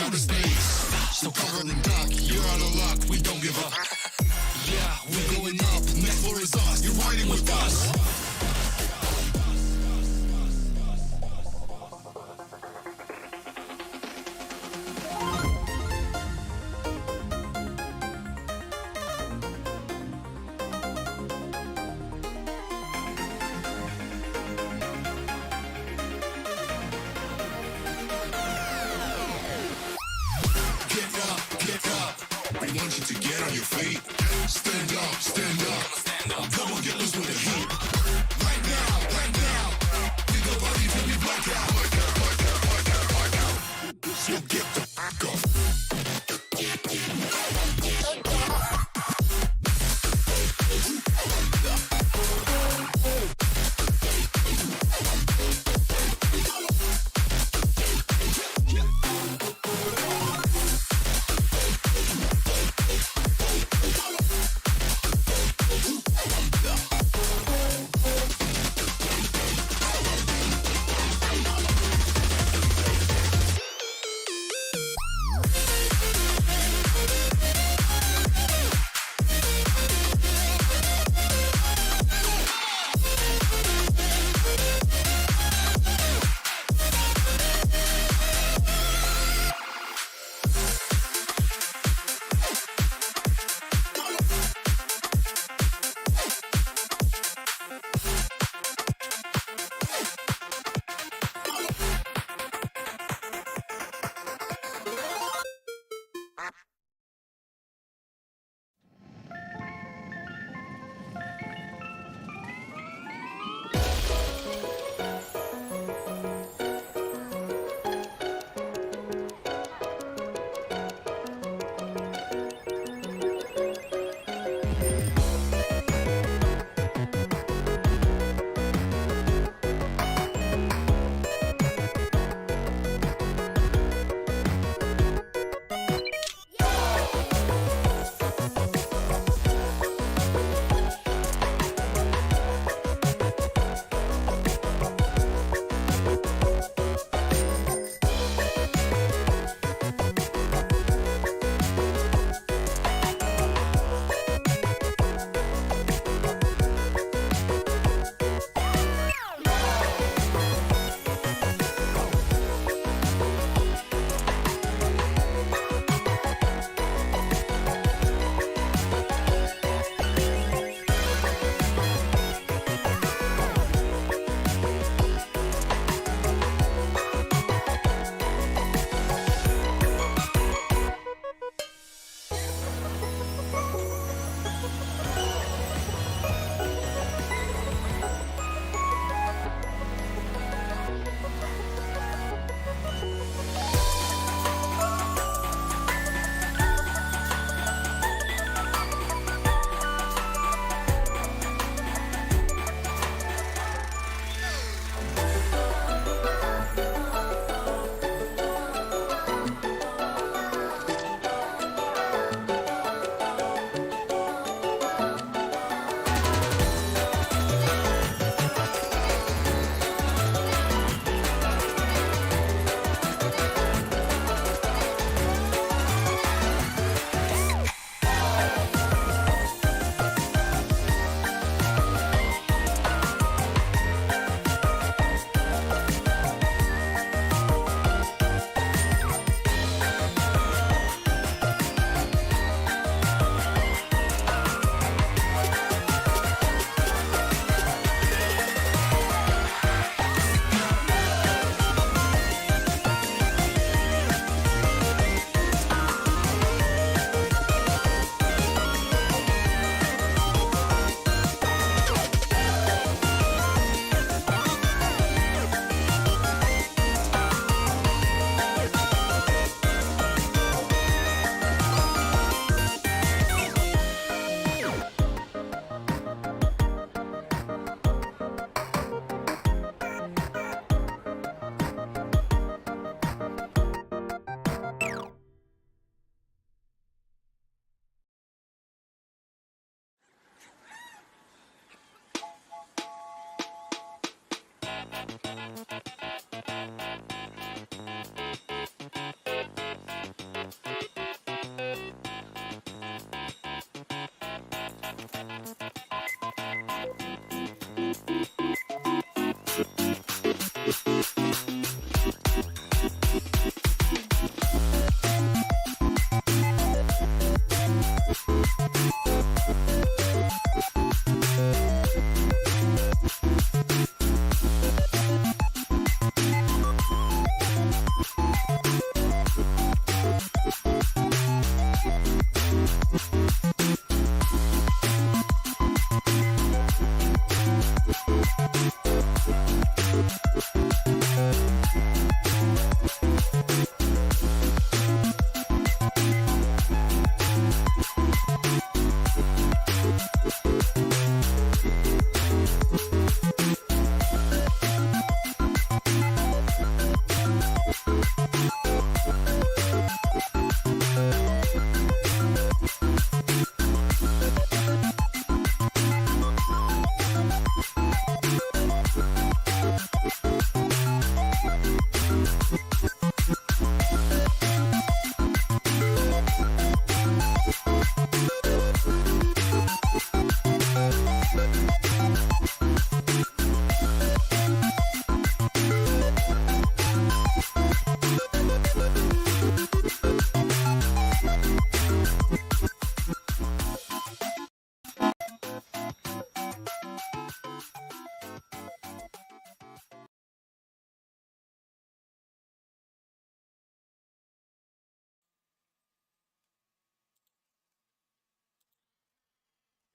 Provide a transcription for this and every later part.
outer space. So cover and duck, you're out of luck, we don't give up. Yeah, we're going up, next floor is us, you're riding with us. Get up, we want you to get on your feet. Stand up, stand up, stand up. Come on, get loose with the heat. Right now, we go party till we black out. So get the fuck up.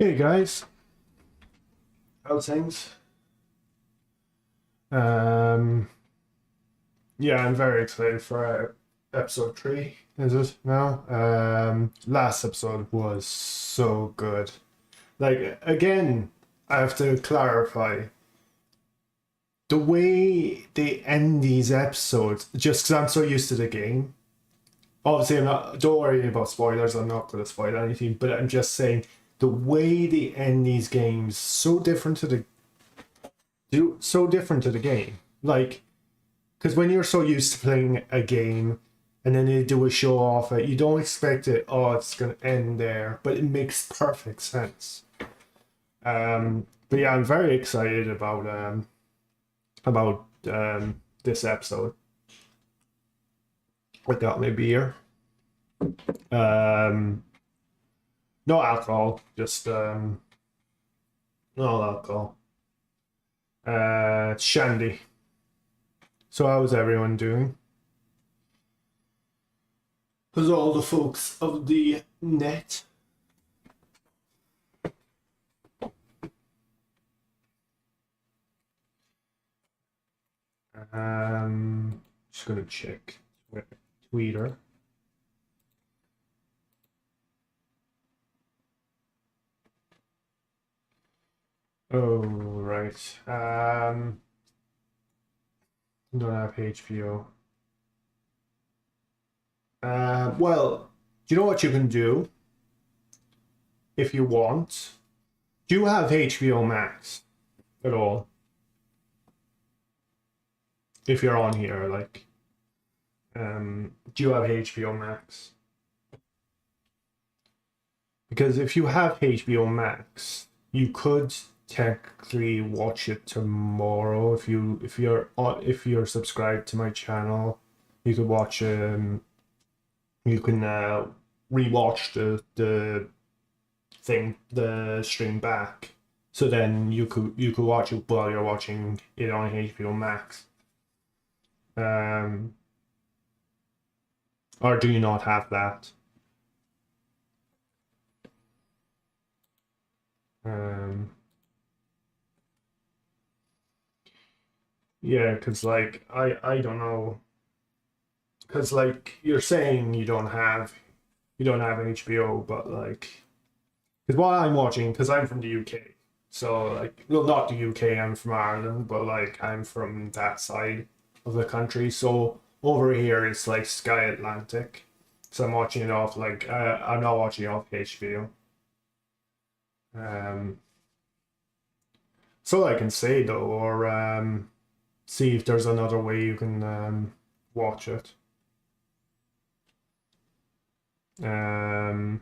Hey guys, how's things? Um, yeah, I'm very excited for episode 3, is it now? Last episode was so good. Like, again, I have to clarify the way they end these episodes, just because I'm so used to the game. Obviously, don't worry about spoilers, I'm not going to spoil anything, but I'm just saying the way they end these games so different to the game. Like, because when you're so used to playing a game and then they do a show off it, you don't expect it, oh, it's going to end there, but it makes perfect sense. But yeah, I'm very excited about this episode. I got my beer. No alcohol, just no alcohol. Shandy. So how's everyone doing? How's all the folks of the net? Just gonna check Twitter. Oh, right. Don't have HBO. Well, do you know what you can do? If you want. Do you have HBO Max at all? If you're on here, like, do you have HBO Max? Because if you have HBO Max, you could technically watch it tomorrow. If you're subscribed to my channel, you could watch you can rewatch the stream back. So then you could watch it while you're watching it on HBO Max. Or do you not have that? Yeah, because like I don't know, because like you're saying you don't have HBO, but like because what I'm watching, because I'm from the UK, so like, well, not the UK, I'm from Ireland, but like I'm from that side of the country, so over here it's like Sky Atlantic, so I'm watching it off like I'm not watching it off HBO. So I can say though, or see if there's another way you can watch it. But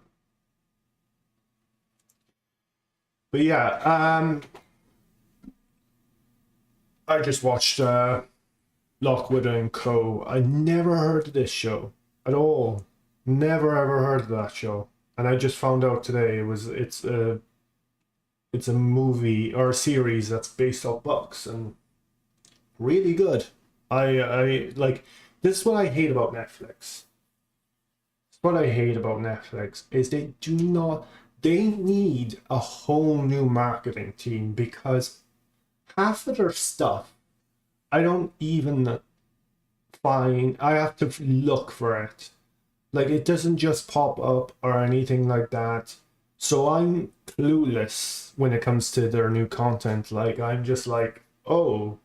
yeah, I just watched Lockwood and Co. I never heard of this show at all. Never ever heard of that show, and I just found out today it's a movie or a series that's based off books and really good. I like, this is what I hate about Netflix. what I hate about Netflix is they need a whole new marketing team because half of their stuff I don't even find. I have to look for it. Like it doesn't just pop up or anything like that. So I'm clueless when it comes to their new content. Like I'm just like, oh,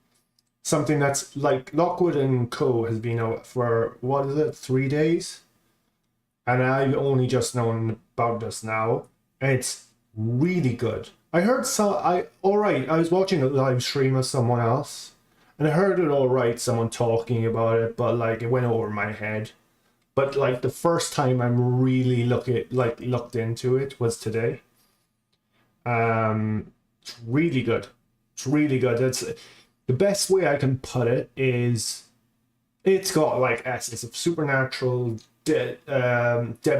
something that's like Lockwood and Co has been out for what is it, 3 days? And I've only just known about this now. And it's really good. I heard some. I all right. I was watching a live stream of someone else, and I heard it all right. Someone talking about it, but like it went over my head. But like the first time I'm really looked into it was today. It's really good. It's really good. It's the best way I can put it is it's got like essence of supernatural, dead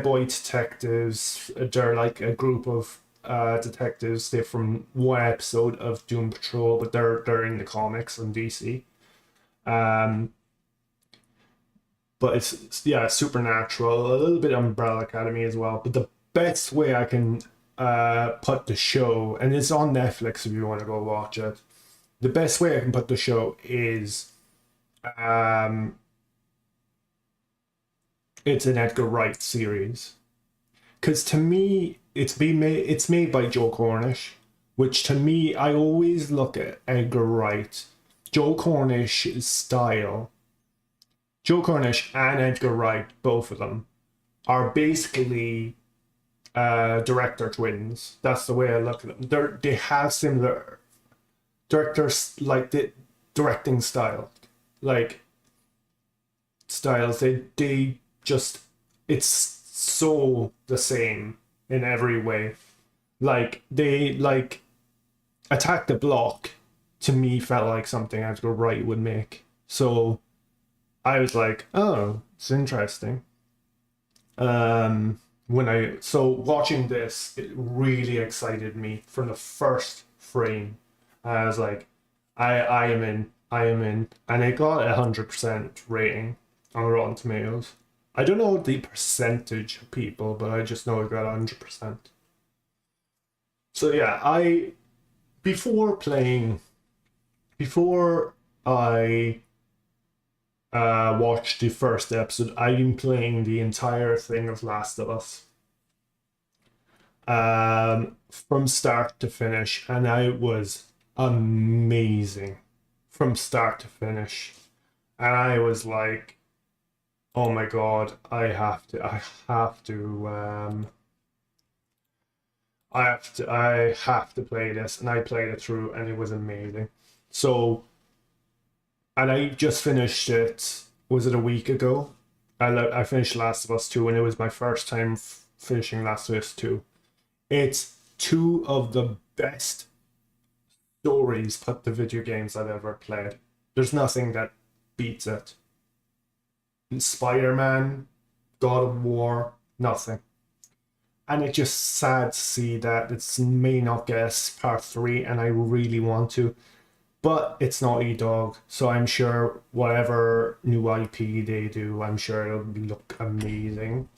boy detectives. They're like a group of detectives. They're from one episode of Doom Patrol, but they're in the comics on DC. Um, but yeah, supernatural, a little bit Umbrella Academy as well. But the best way I can put the show, and it's on Netflix if you want to go watch it. The best way I can put the show is um, it's an Edgar Wright series. Because to me, it's made by Joe Cornish, which to me I always look at Edgar Wright, Joe Cornish's style. Joe Cornish and Edgar Wright, both of them, are basically director twins. That's the way I look at them. They have similar directors, like the directing style, like styles. They just it's so the same in every way. Like they like Attack the Block to me felt like something Edgar Wright would make. So I was like, oh, it's interesting. When I so watching this, it really excited me from the first frame. I was like, I am in, I am in, and it got 100% rating on Rotten Tomatoes. I don't know the percentage of people, but I just know it got 100%. So yeah, I before playing, before I watched the first episode, I've been playing the entire thing of Last of Us, from start to finish, and it was amazing from start to finish. And I was like, oh my god, I have to, I have to play this, and I played it through, and it was amazing. So, and I just finished it. Was it a week ago? I finished Last of Us 2, and it was my first time finishing Last of Us 2. It's two of the best stories put to video games I've ever played. There's nothing that beats it. Spider-Man, God of War, nothing. And it's just sad to see that it may not get a part 3, and I really want to. But it's Naughty Dog, so I'm sure whatever new IP they do, I'm sure it'll look amazing.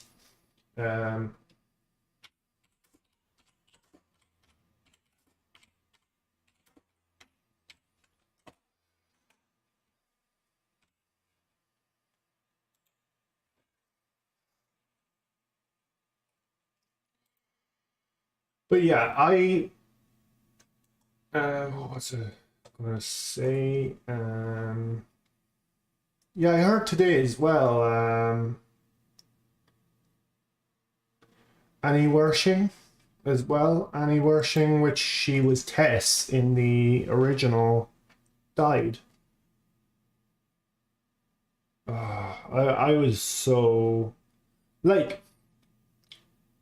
But yeah, what was I gonna say? Yeah, I heard today as well. Annie Wershing as well. Annie Wershing, which she was Tess in the original, died. I was so like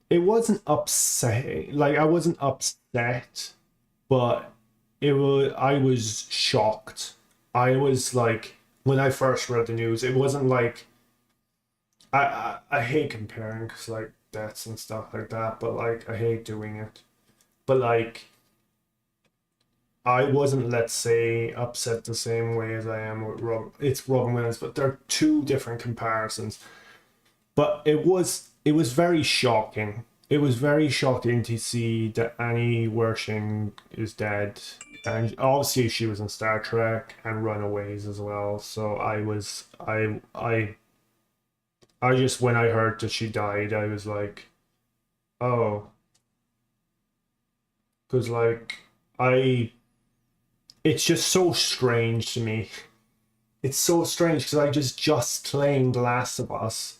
it wasn't upset. Like I wasn't upset, but it was. I was shocked. I was like when I first read the news. It wasn't like I hate comparing because like deaths and stuff like that. But like I hate doing it. But like I wasn't, let's say, upset the same way as I am with It's Robin Williams, but they're two different comparisons. But it was it was very shocking. It was very shocking to see that Annie Wershing is dead. And obviously she was in Star Trek and Runaways as well. So I just, when I heard that she died, I was like, oh, because like I, it's just so strange to me. It's so strange because I just playing The Last of Us.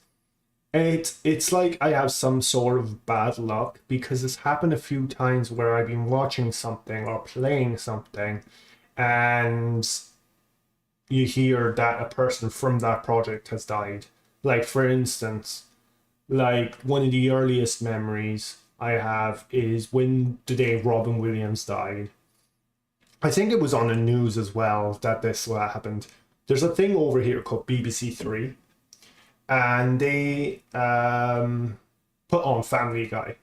It's like I have some sort of bad luck because it's happened a few times where I've been watching something or playing something, and you hear that a person from that project has died. Like for instance, like one of the earliest memories I have is when the day Robin Williams died. I think it was on the news as well that this happened. There's a thing over here called BBC Three, and they put on Family Guy,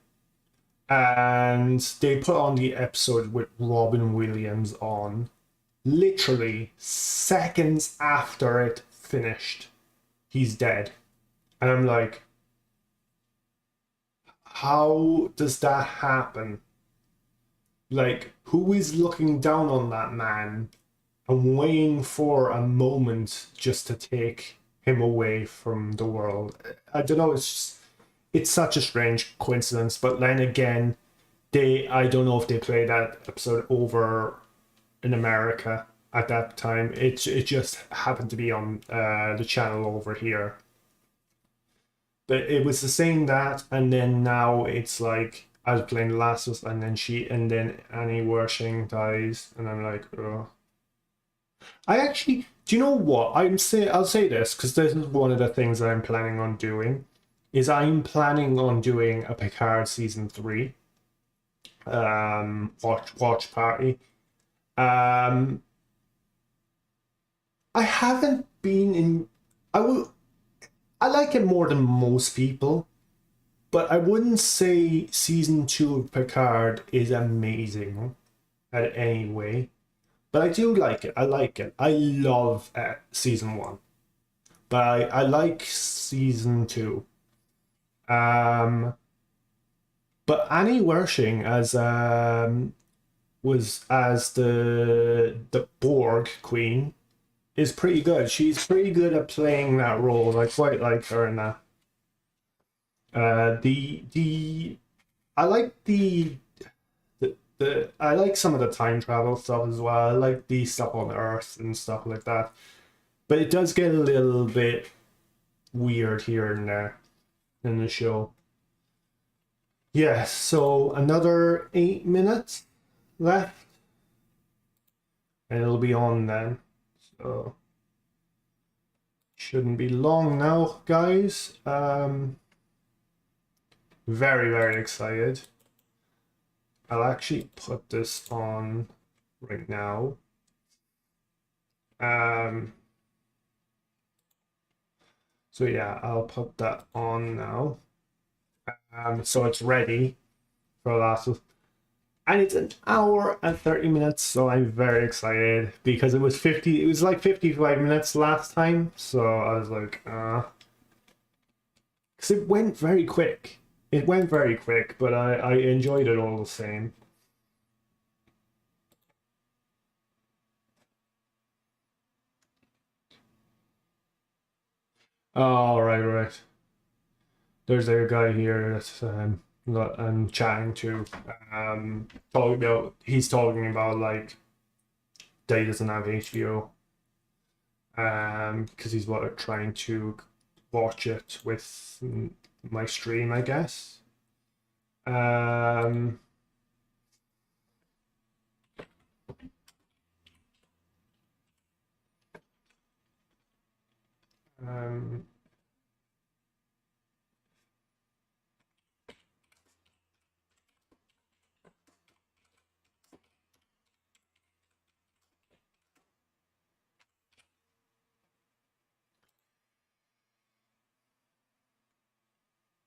and they put on the episode with Robin Williams on literally seconds after it finished. He's dead. And I'm like, how does that happen? Like, who is looking down on that man and waiting for a moment just to take him away from the world? I don't know, it's such a strange coincidence, but then again, I don't know if they played that episode over in America at that time. It just happened to be on the channel over here. But it was the same that, and then now it's like I was playing The Last of Us, and then Annie Wershing dies, and I'm like, oh. I actually, do you know what? I'll say this because this is one of the things that I'm planning on doing. I'm planning on doing a Picard season 3 watch party. I haven't been in. I like it more than most people, but I wouldn't say season 2 of Picard is amazing at any way. But I do like it. I like it. I love season 1, but I like season 2. But Annie Wershing was as the Borg queen is pretty good. She's pretty good at playing that role. I quite like her in that. I like I like some of the time travel stuff as well. I like the stuff on Earth and stuff like that. But it does get a little bit weird here and there in the show. Yeah, so another 8 minutes left. And it'll be on then. So shouldn't be long now, guys. Very, very excited. I'll actually put this on right now. So yeah, I'll put that on now. So it's ready for Last of Us. And it's an hour and 30 minutes, so I'm very excited because it was like 55 minutes last time, so I was like, because it went very quick. It went very quick, but I enjoyed it all the same. Oh, right. There's a guy here that I'm chatting to. He's talking about like that he doesn't have HBO. Because he's trying to watch it with my stream, I guess. Um, um,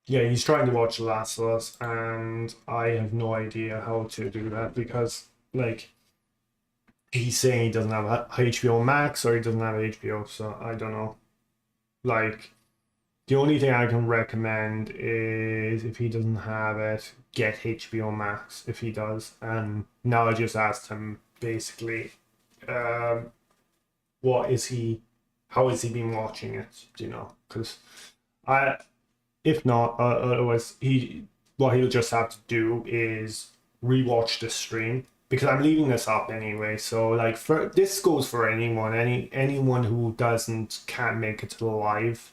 yeah, he's trying to watch The Last of Us, and I have no idea how to do that because, like, he's saying he doesn't have HBO Max or he doesn't have HBO, so I don't know. Like, The only thing I can recommend is if he doesn't have it, get HBO Max if he does. And now I just asked him basically, um, what is he, how has he been watching it? Do you know? Because I, if not, otherwise what he'll just have to do is rewatch the stream because I'm leaving this up anyway. So like for this goes for anyone who can't make it to the live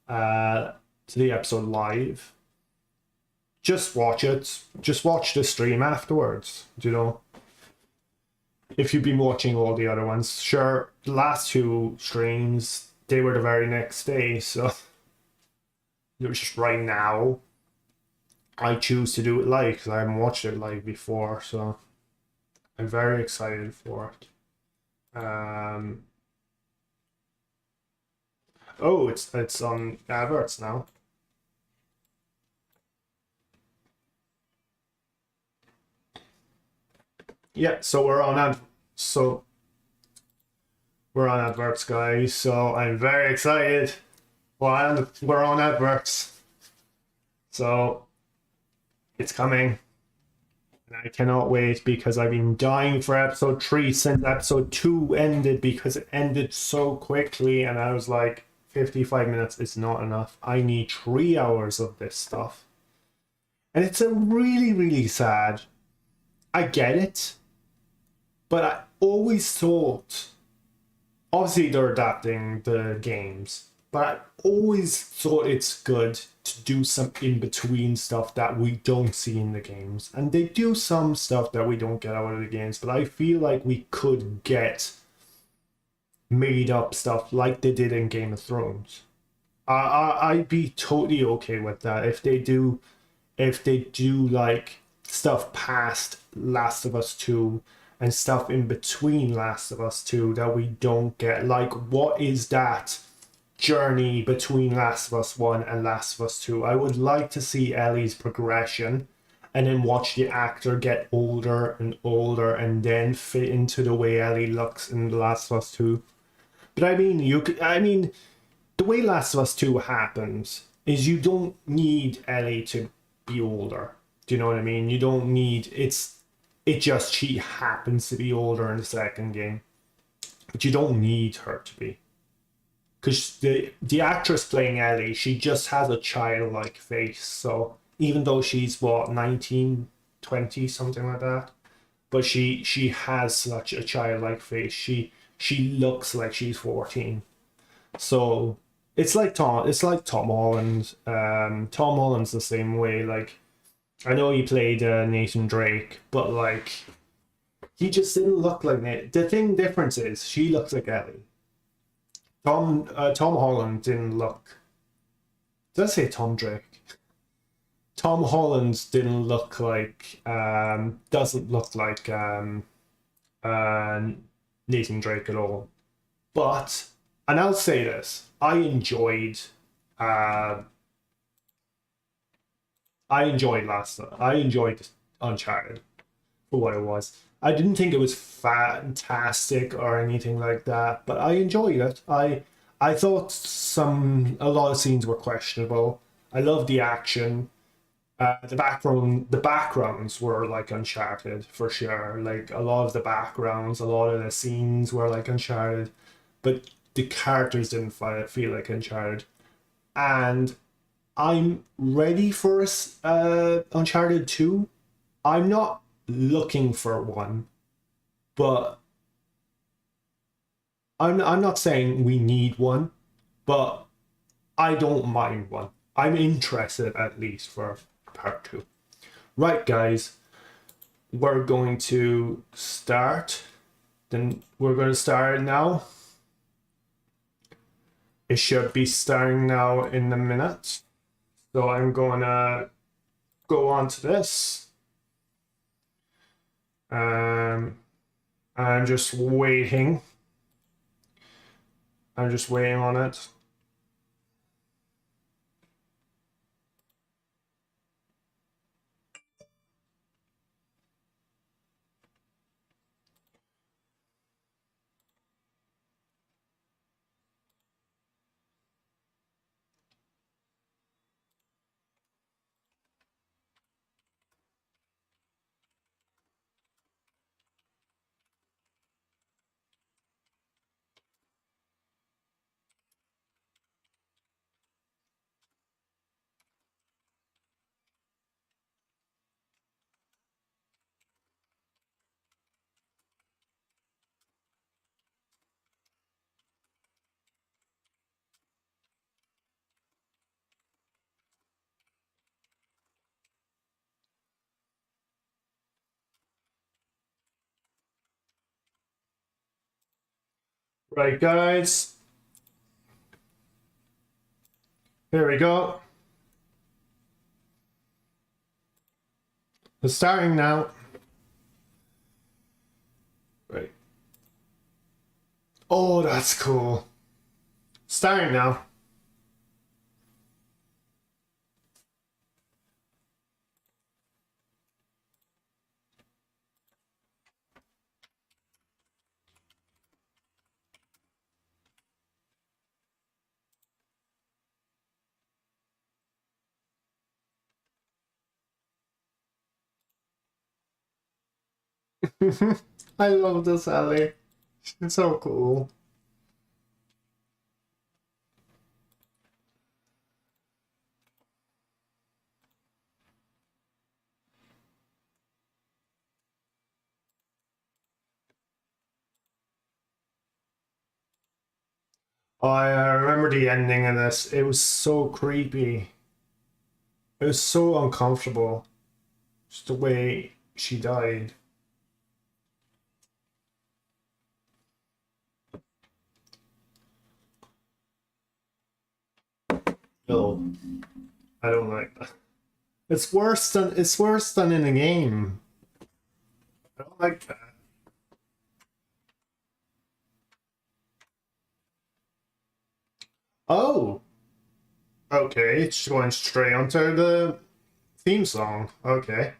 to the episode live, just watch it. Just watch the stream afterwards. You know, if you've been watching all the other ones, sure, the last two streams they were the very next day, so it was just right now. I choose to do it live because I haven't watched it live before, so I'm very excited for it. Oh, it's on adverts now. Yeah, so we're on adverts, guys. So I'm very excited. Well, we're on adverts, so it's coming. And I cannot wait because I've been dying for episode 3 since episode 2 ended because it ended so quickly, and I was like, 55 minutes is not enough. I need 3 hours of this stuff. And it's a really, really sad. I get it, but I always thought, obviously they're adapting the games, but I always thought it's good to do some in between stuff that we don't see in the games. And they do some stuff that we don't get out of the games, but I feel like we could get made up stuff like they did in Game of Thrones. I'd be totally okay with that if they do like stuff past Last of Us 2 and stuff in between Last of Us 2 that we don't get. Like, what is that journey between Last of Us 1 and Last of Us 2? I would like to see Ellie's progression and then watch the actor get older and older and then fit into the way Ellie looks in The Last of Us 2. But I mean, the way Last of Us 2 happens is you don't need Ellie to be older. Do you know what I mean? You don't need it just she happens to be older in the second game. But you don't need her to be. Because the actress playing Ellie, she just has a childlike face. So even though she's what, 19, 20, something like that, but she has such a childlike face. She looks like she's 14. So it's like Tom Holland. Tom Holland's the same way. Like, I know he played Nathan Drake, but like he just didn't look like Nate. The difference is she looks like Ellie. Tom Holland didn't look. Did I say Tom Drake? Tom Holland didn't look like doesn't look like uh, Nathan Drake at all. But, and I'll say this, uh, I enjoyed Uncharted for what it was. I didn't think it was fantastic or anything like that, but I enjoyed it. I thought a lot of scenes were questionable. I loved the action. The backgrounds were like Uncharted for sure. Like a lot of the backgrounds, a lot of the scenes were like Uncharted, but the characters didn't feel like Uncharted. And I'm ready for Uncharted 2. I'm not looking for one, but I'm not saying we need one, but I don't mind one. I'm interested at least for part 2. Right, guys, we're going to start. Then we're going to start now. It should be starting now in a minute. So I'm going to go on to this. I'm just waiting. I'm just waiting on it. Right, guys. Here we go. It's starting now. Right. Oh, that's cool. Starting now. I love this Ellie. It's so cool. I remember the ending of this. It was so creepy. It was so uncomfortable. Just the way she died. No, I don't like that. It's worse than in the game. I don't like that. Oh, okay. It's going straight onto the theme song. Okay.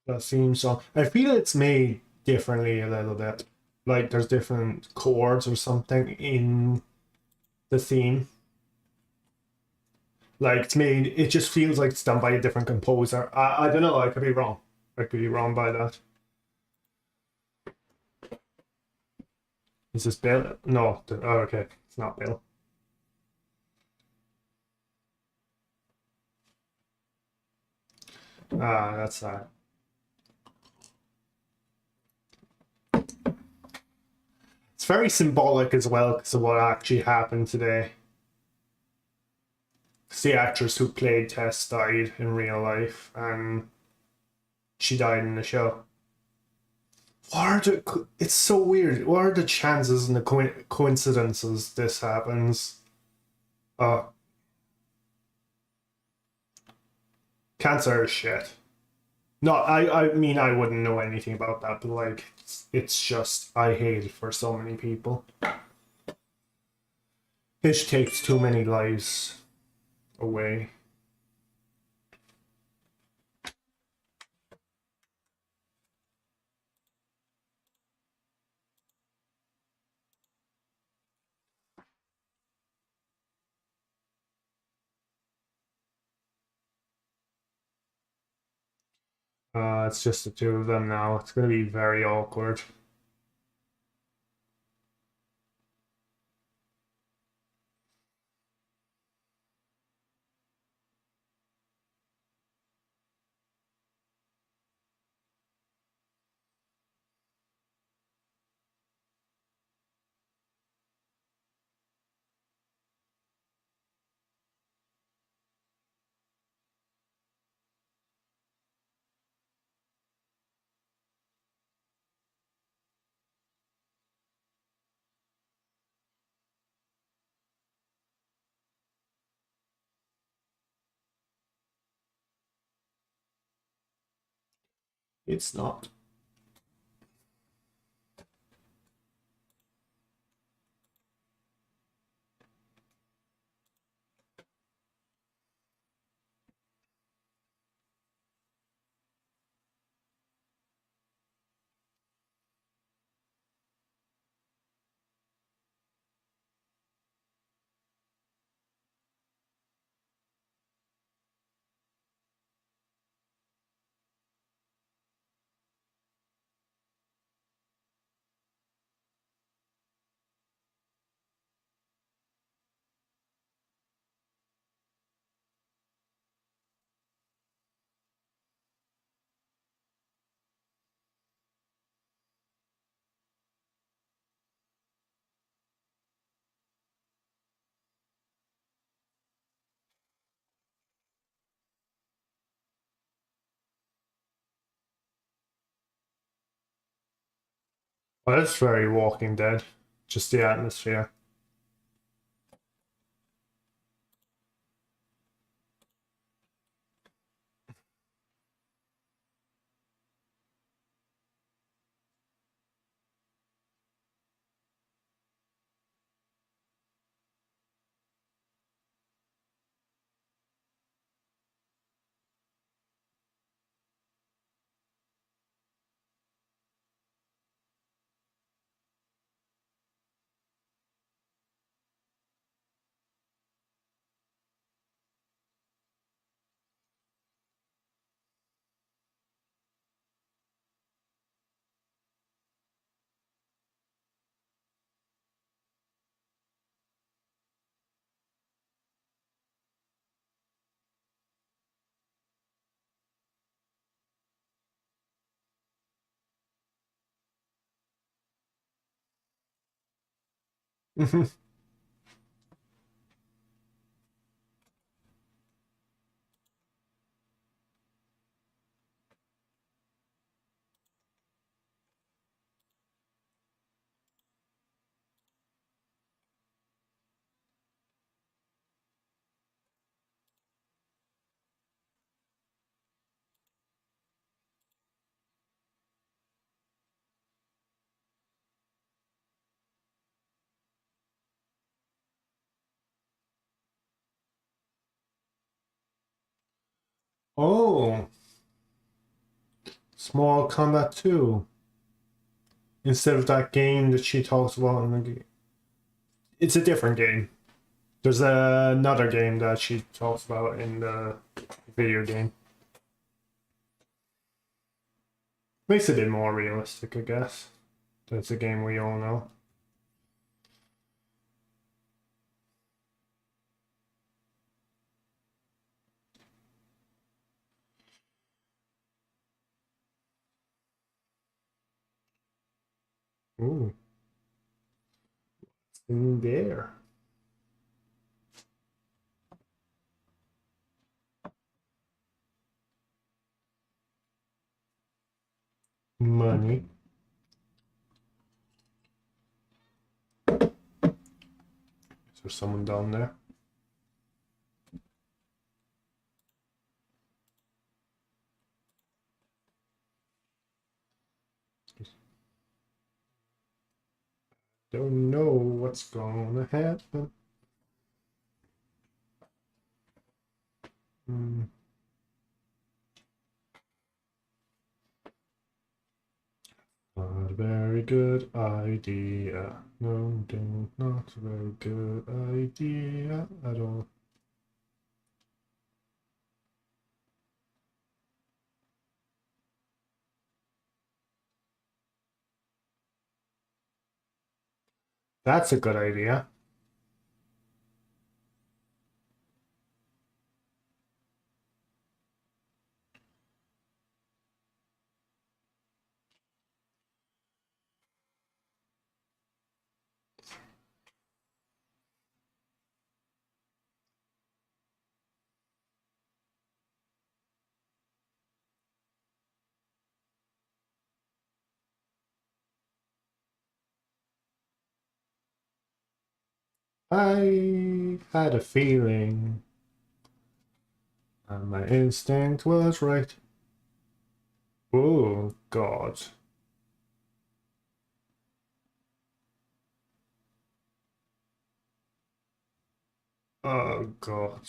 That theme song. I feel it's made differently a little bit. Like there's different chords or something in the theme. Like it's made. It just feels like it's done by a different composer. I don't know. I could be wrong. I could be wrong by that. Is this Bill? No. Oh, okay. It's not Bill. Ah, that's that. It's very symbolic as well because of what actually happened today. 'Cause the actress who played Tess died in real life, and she died in the show. What are the? It's so weird. What are the chances and the coincidences this happens? Oh, cancer is shit. No, I mean I wouldn't know anything about that, but like it's just I hate it for so many people. It takes too many lives away. It's just the two of them now. It's gonna be very awkward. It's not. Well, it's very Walking Dead. Just the atmosphere. Oh, Small Combat 2. Instead of that game that she talks about in the game. It's a different game. There's another game that she talks about in the video game. Makes it a bit more realistic, I guess. That's a game we all know. Ooh, what's in there? Money. Is there someone down there? Don't know what's gonna happen. Hmm. Not a very good idea. No, not a very good idea at all. That's a good idea. I had a feeling, and my instinct was right. Oh, God. Oh, God.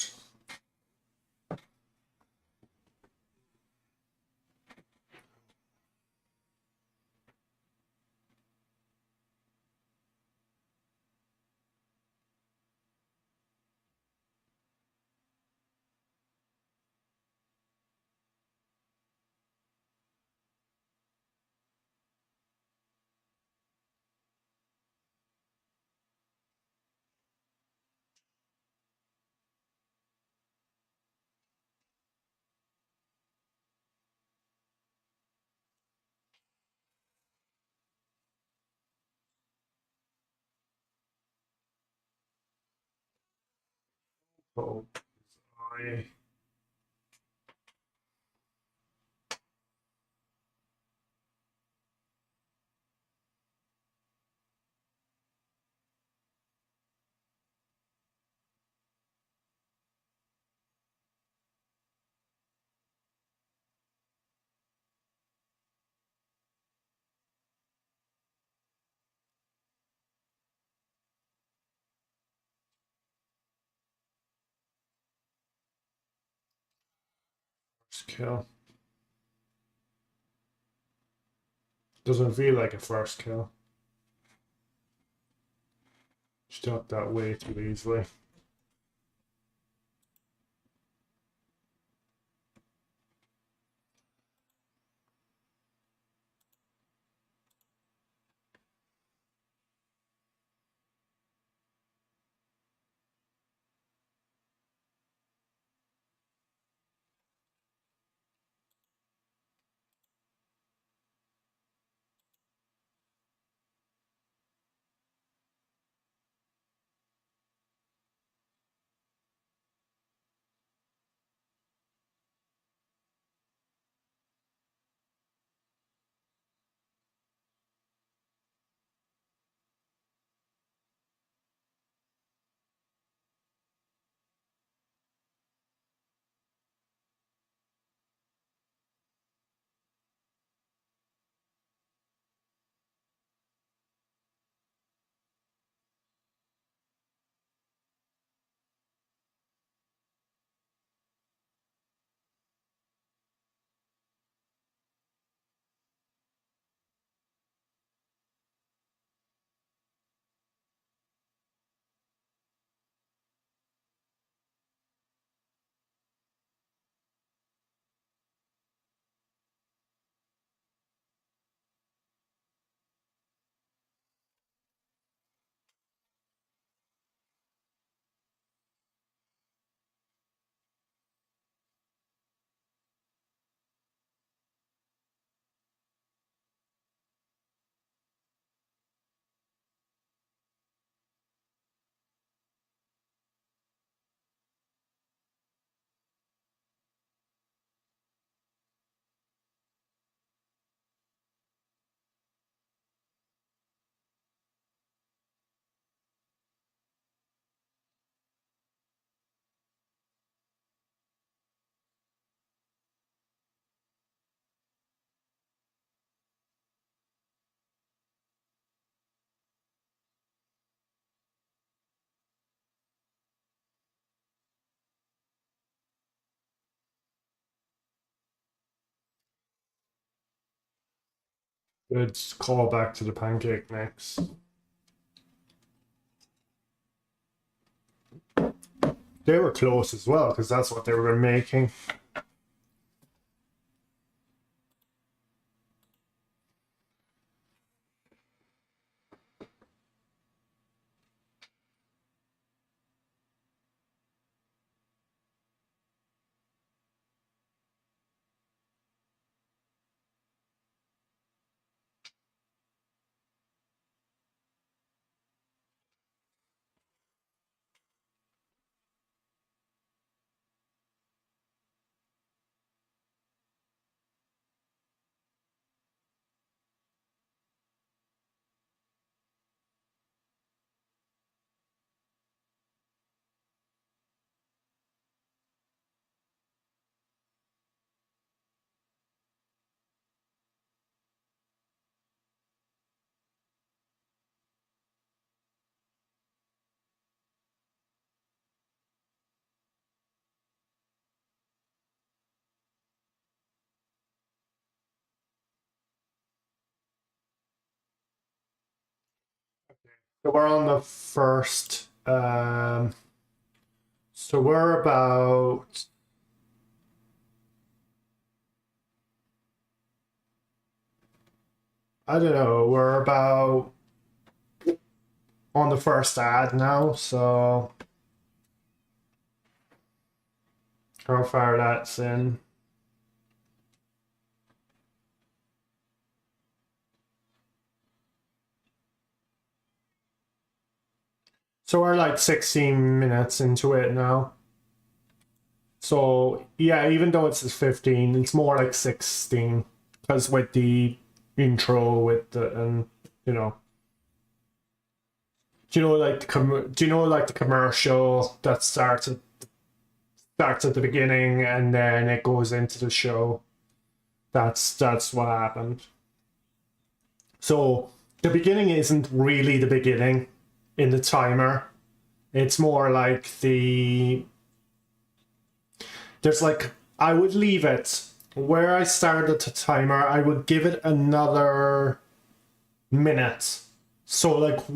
Oh, sorry. Kill. Doesn't feel like a first kill. She took that way too easily. Good call back to the pancake mix. They were close as well because that's what they were making. So we're on the first. So we're about. I don't know. We're about on the first ad now. So how far that's in? So we're like 16 minutes into it now. So yeah, even though it's 15, it's more like 16 because with the intro with the and you know. Do you know like do you know like the commercial that starts at the beginning and then it goes into the show? That's what happened. So the beginning isn't really the beginning in the timer. It's more like there's like I would leave it where I started the timer. I would give it another minute. So like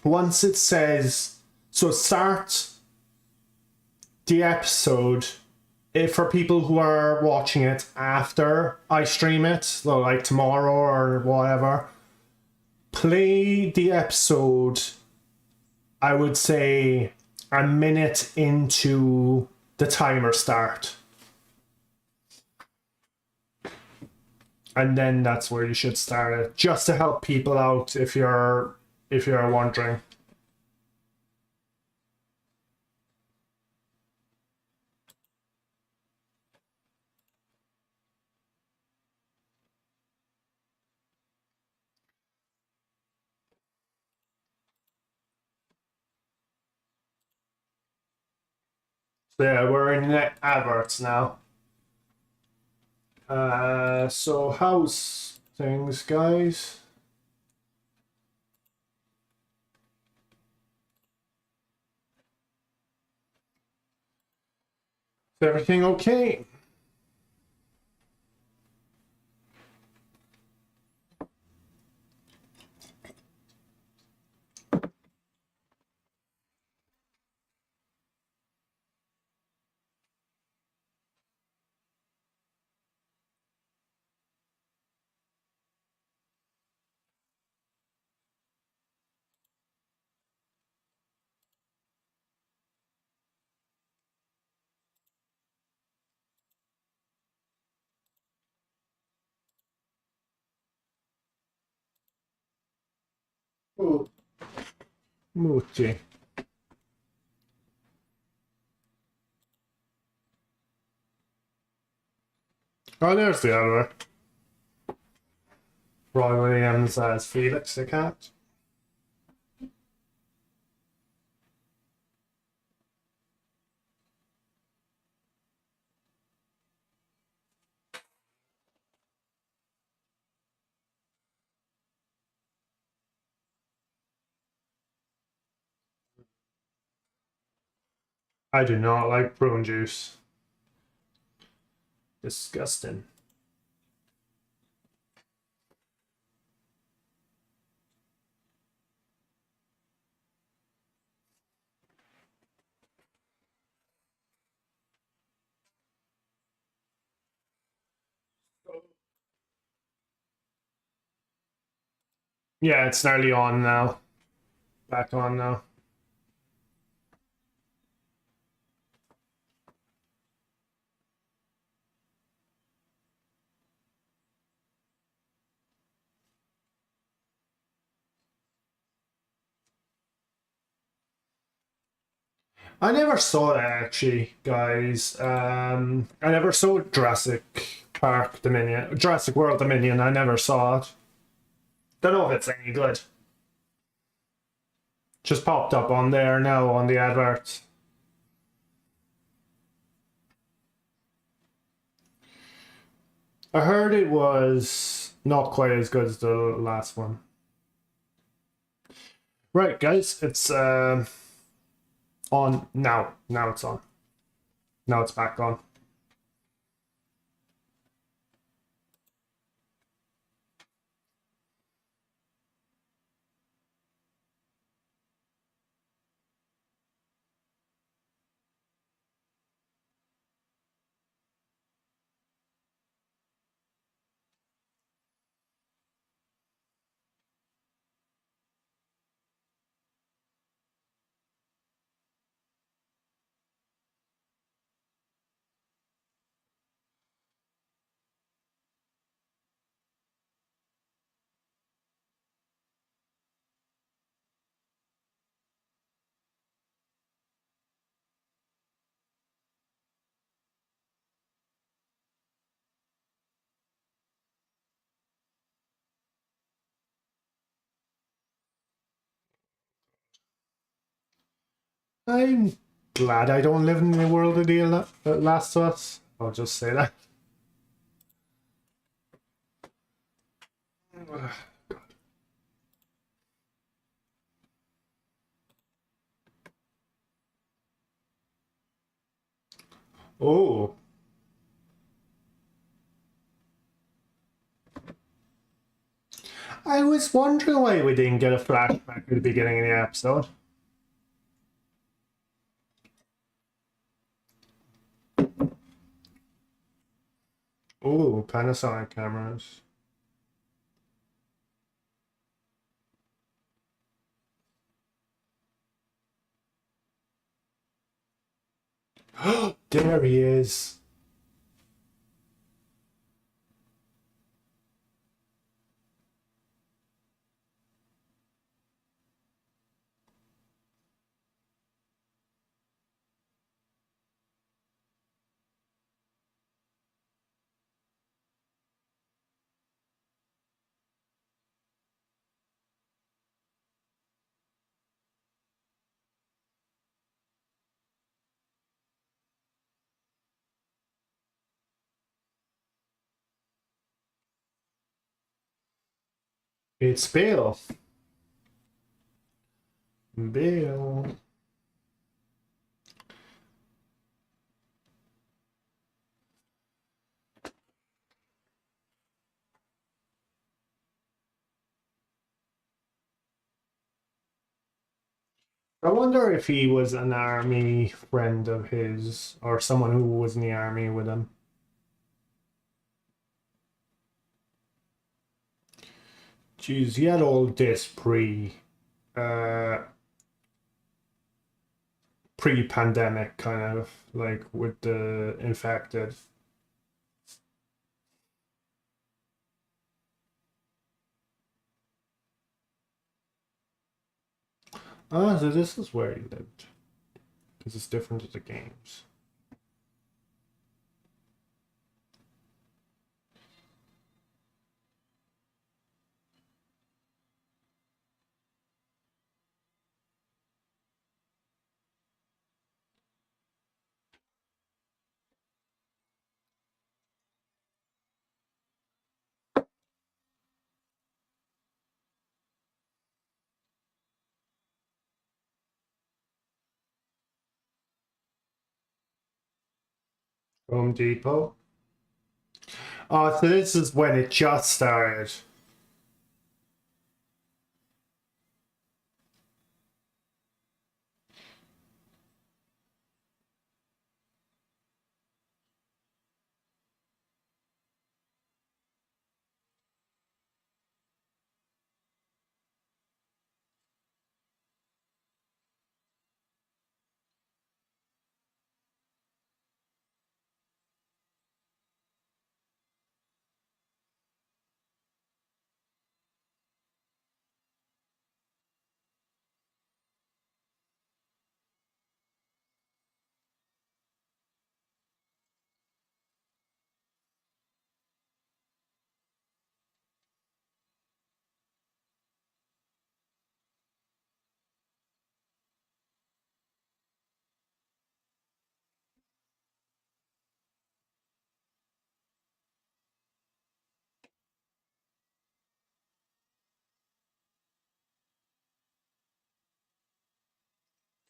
once it says, so start the episode, if for people who are watching it after I stream it, so like tomorrow or whatever, play the episode, I would say a minute into the timer start. And then that's where you should start it, just to help people out if you're wondering. So yeah, we're in adverts now. So how's things, guys? Is everything okay? Oh, Moochie. Oh, there's the other. Roy Williams as Felix the cat. I do not like prune juice. Disgusting. Yeah, it's nearly on now. Back on now. I never saw that actually, guys. I never saw Jurassic Park Dominion, Jurassic World Dominion. I never saw it. Don't know if it's any good. Just popped up on there now on the advert. I heard it was not quite as good as the last one. Right, guys, it's on now. Now it's on. Now it's back on. I'm glad I don't live in the world of the Last of Us. I'll just say that. Oh, I was wondering why we didn't get a flashback at the beginning of the episode. Oh, Panasonic cameras. There he is. It's Bill. Bill. I wonder if he was an army friend of his or someone who was in the army with him. Jeez, he had all this uh pre-pandemic kind of like with the infected. Ah, so this is where he lived. Because it's different to the games. Home Depot. Oh, so this is when it just started.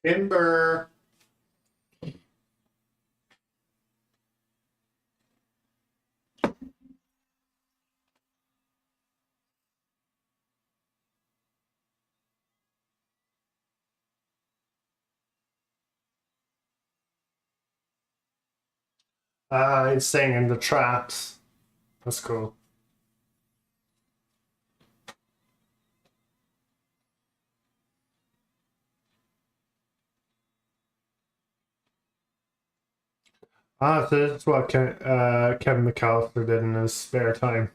Timber. It's saying in the traps. That's cool. Ah, so this is what Kevin McAllister did in his spare time.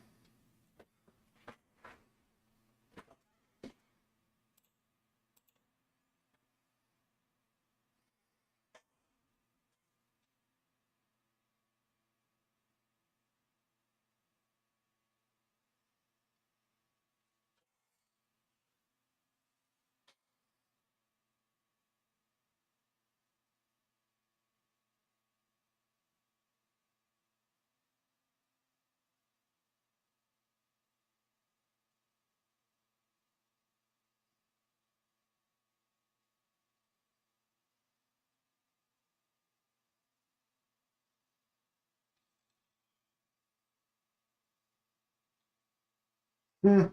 Hmm.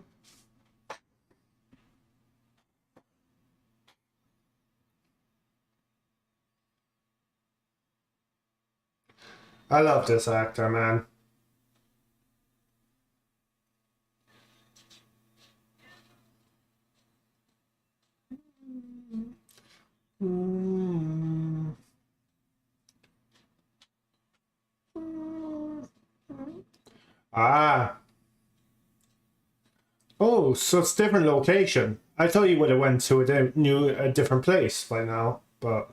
I love this actor, man. Mm. Ah. Oh, so it's different location. I thought you would have went to a different place by now, but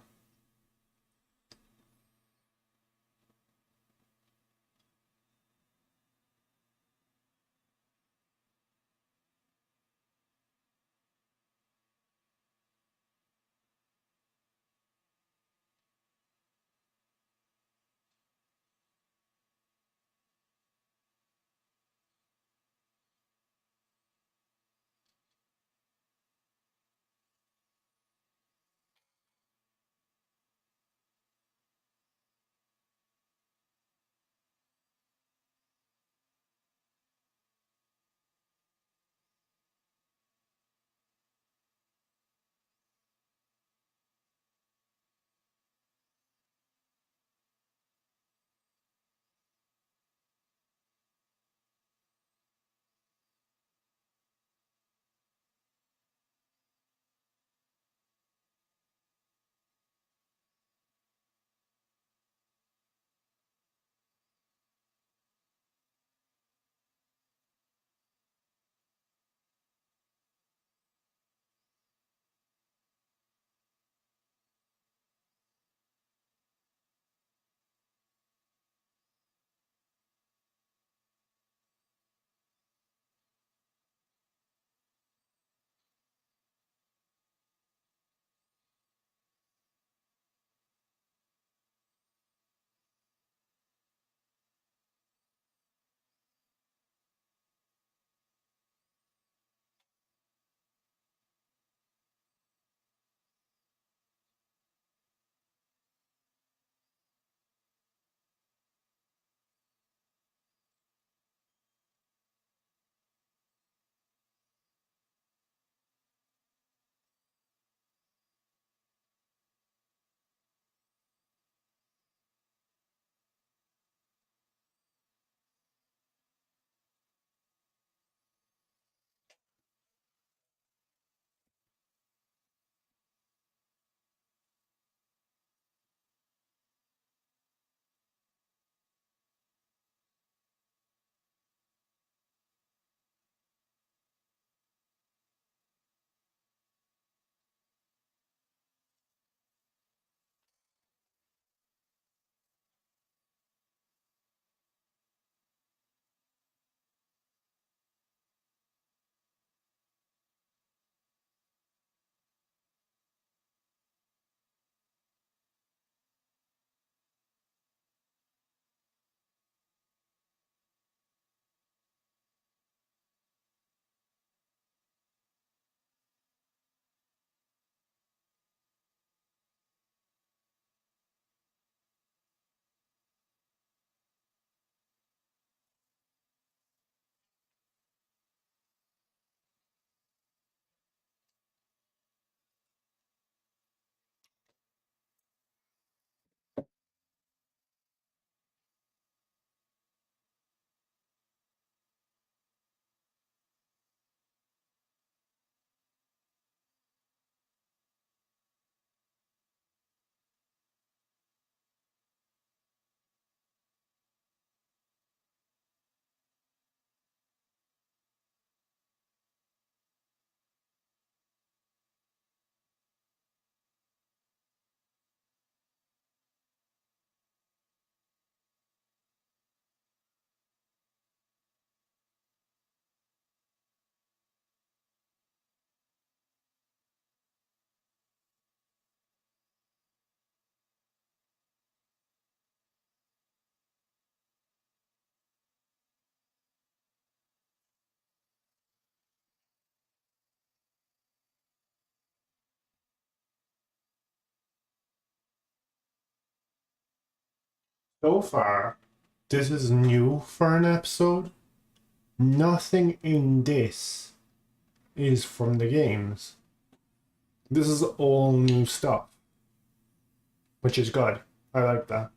so far, this is new for an episode. nothing in this is from the games. This is all new stuff, which is good. I like that.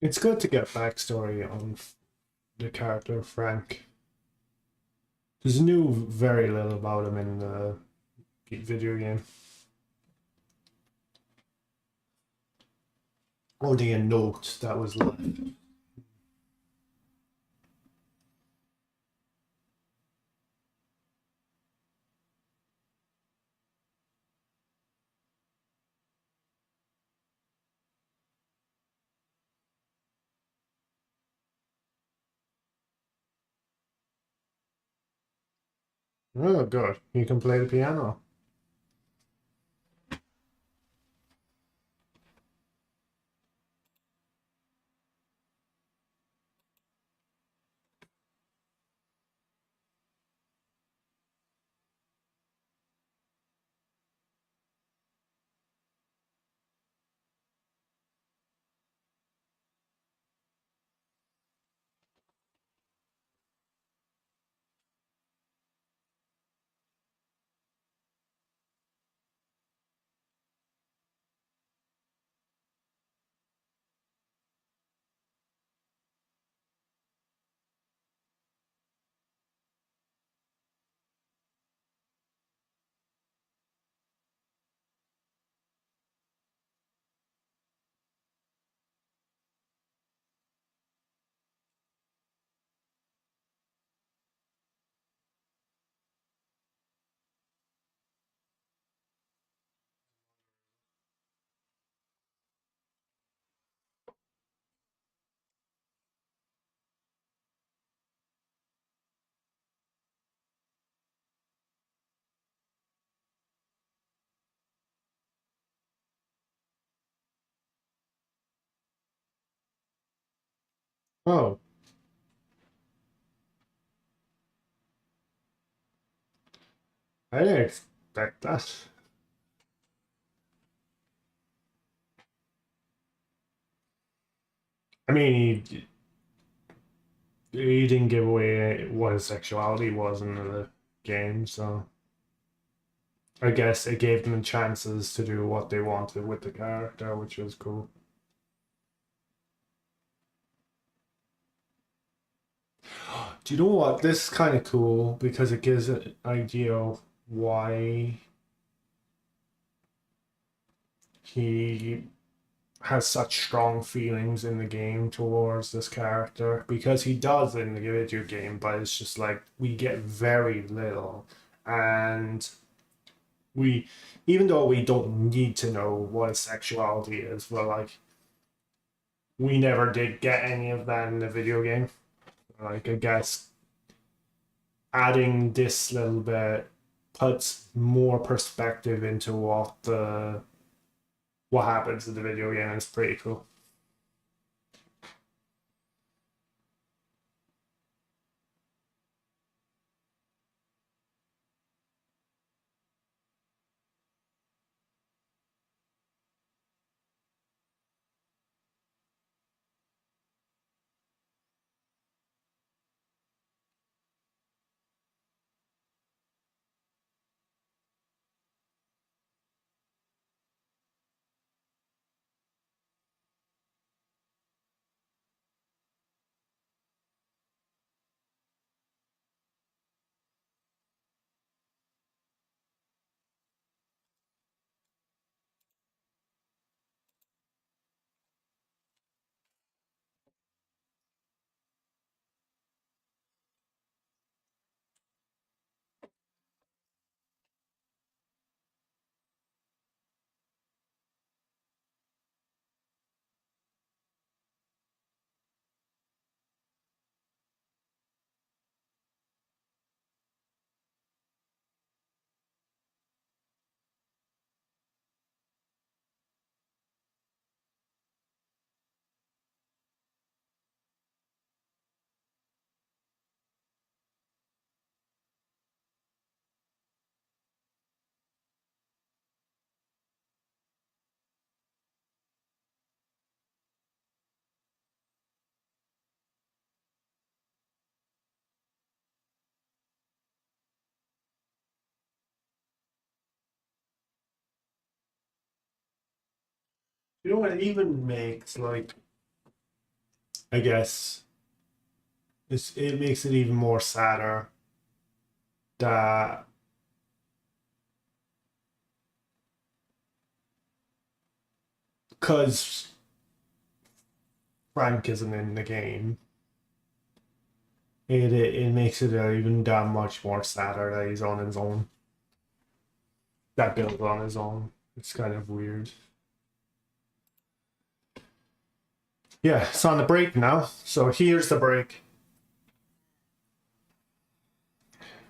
It's good to get backstory on the character of Frank. There's knew very little about him in the video game. Only a note that was left. Oh, good. You can play the piano. Oh, I didn't expect that. I mean, he didn't give away what his sexuality was in the game, so I guess it gave them chances to do what they wanted with the character, which was cool. Do you know what? This is kind of cool because it gives an idea of why he has such strong feelings in the game towards this character, because he does in the video game, but it's just like we get very little, and we, even though we don't need to know what his sexuality is, but like we never did get any of that in the video game. Like I guess adding this little bit puts more perspective into what happens in the video game. It's pretty cool. You know what? It even makes like, I guess it makes it even more sadder that because Frank isn't in the game, it makes it even that much more sadder that he's on his own. That Bill's on his own. It's kind of weird. Yeah, it's on the break now. So here's the break.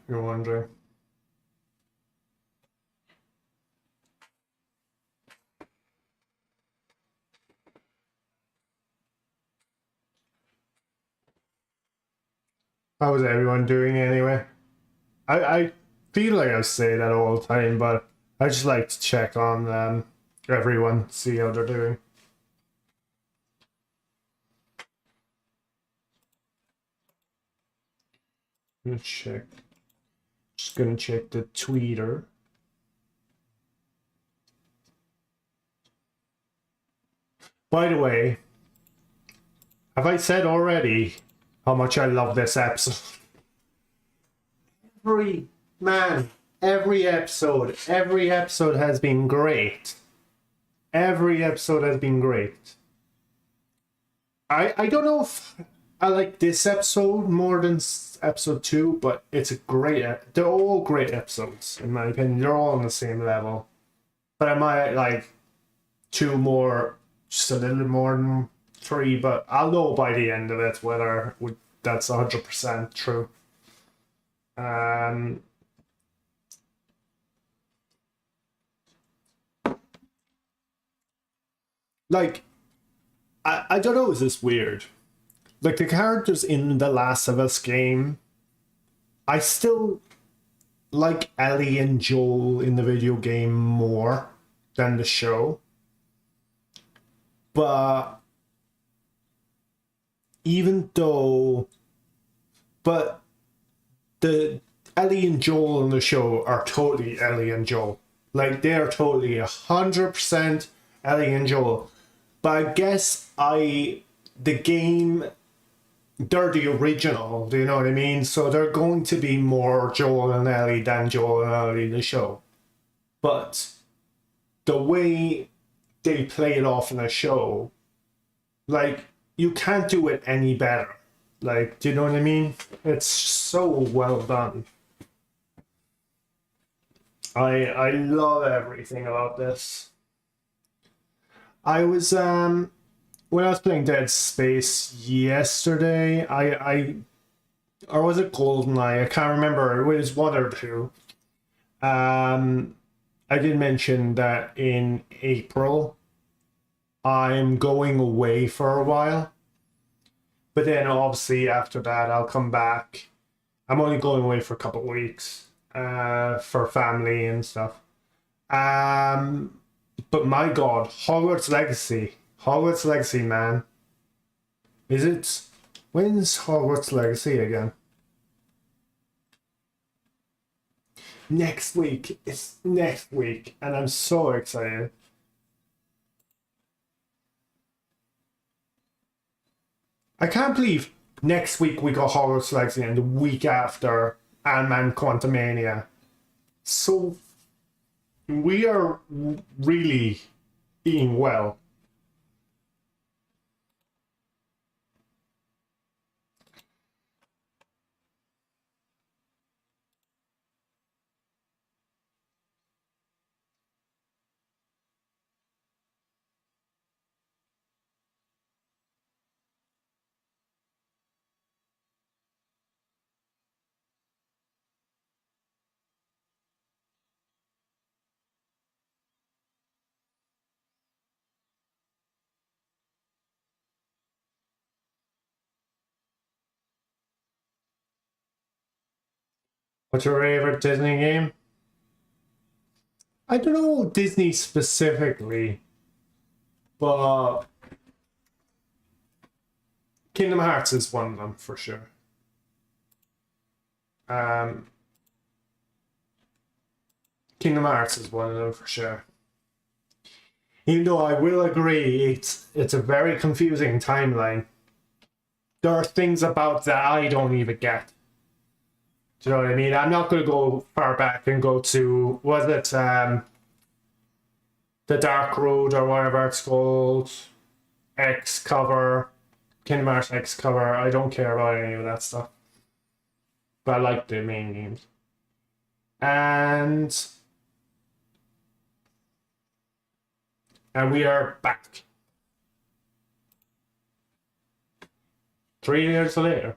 You're wondering. How is everyone doing anyway? I feel like I say that all the time, but I just like to check on everyone, see how they're doing. I'm gonna check. Just gonna check the tweeter. By the way, have I said already how much I love this episode? Every man, every episode has been great. Every episode has been great. I don't know if I like this episode more than episode 2, but it's a great. They're all great episodes in my opinion. They're all on the same level. But I might like 2 more, just a little more than 3. But I'll know by the end of it whether that's 100% true. Um, like I don't know. Is this weird? like the characters in the Last of Us game, I still like Ellie and Joel in the video game more than the show. But even though, but the Ellie and Joel in the show are totally Ellie and Joel. Like they are totally 100% Ellie and Joel. But I guess the game, they're the original. Do you know what I mean? So they're going to be more Joel and Ellie than Joel and Ellie in the show. But the way they play it off in a show, like you can't do it any better. Like, do you know what I mean? It's so well done. I love everything about this. I was when I was playing Dead Space yesterday, I or was it GoldenEye? I can't remember. It was one or two. Um, I did mention that in April I'm going away for a while, but then obviously after that I'll come back. I'm only going away for a couple of weeks, for family and stuff. Um, but my God, Hogwarts Legacy, man. Is it? When's Hogwarts Legacy again? Next week. It's next week, and I'm so excited. I can't believe next week we got Hogwarts Legacy, and the week after Ant-Man Quantumania. So we are really being well. What's your favorite Disney game? I don't know Disney specifically, but Kingdom Hearts is one of them for sure. Um, Kingdom Hearts is one of them for sure. Even though I will agree, it's a very confusing timeline. There are things about that I don't even get. Do you know what I mean? I'm not going to go far back and go to, was it the Dark Road or whatever it's called, X cover, Kingdom Hearts X cover. I don't care about any of that stuff, but I like the main games. And we are back 3 years later.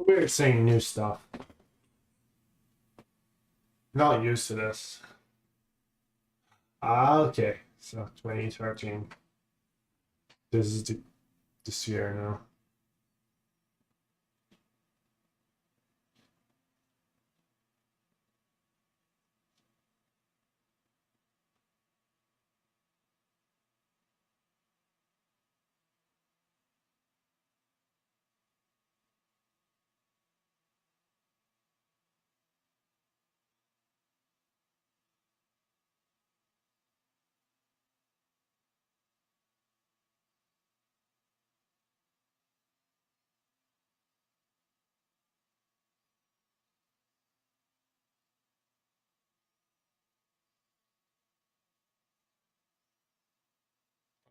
We're seeing new stuff. Not used to this. Ah, okay. So 2013. This is this year now.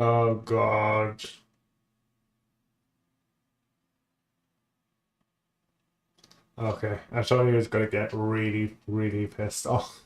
Oh God. Okay, I thought he was gonna get really, really pissed off.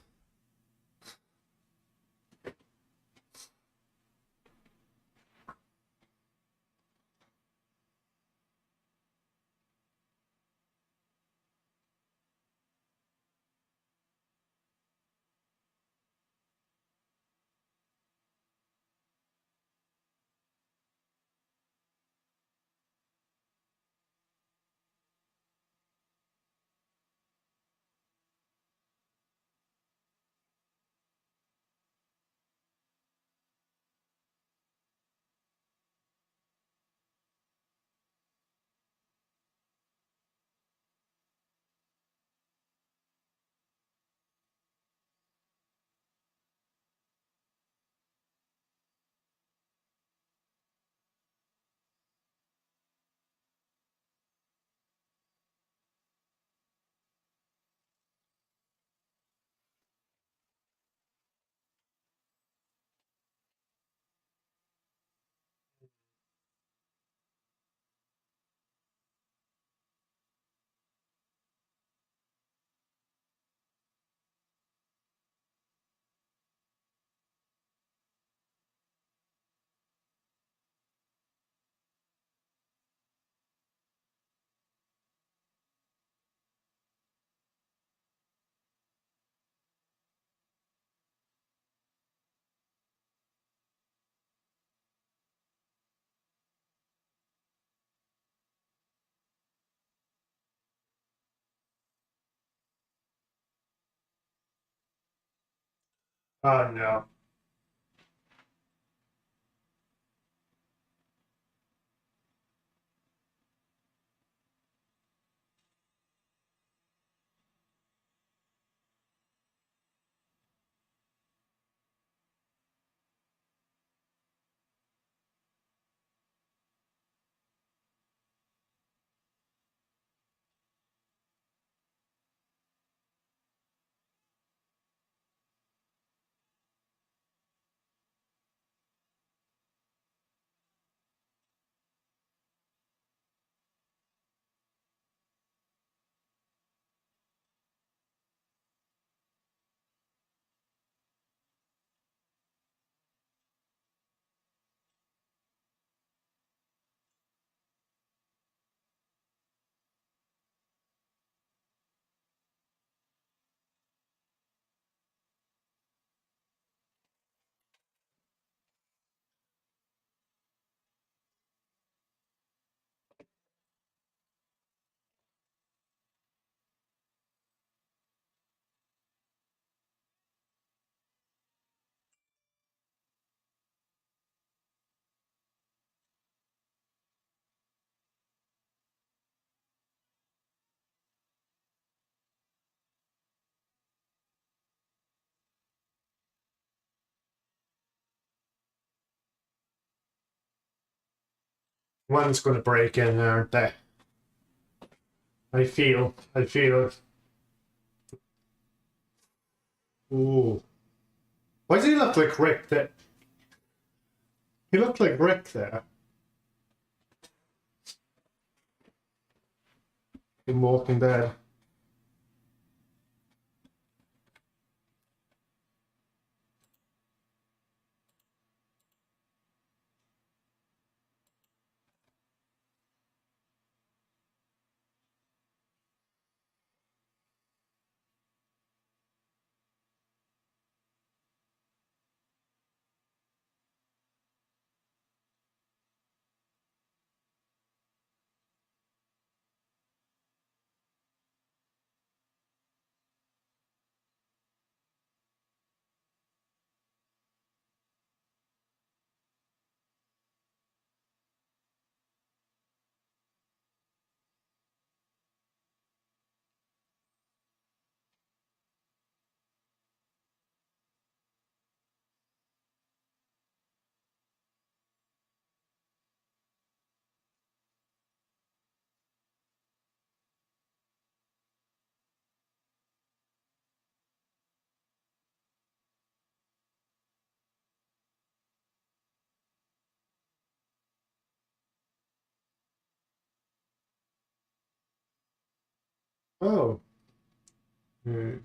Oh no. One's gonna break in, aren't they? I feel it. Ooh. Why does he look like Rick? That he looked like Rick there in Walking Dead. Oh. Hmm.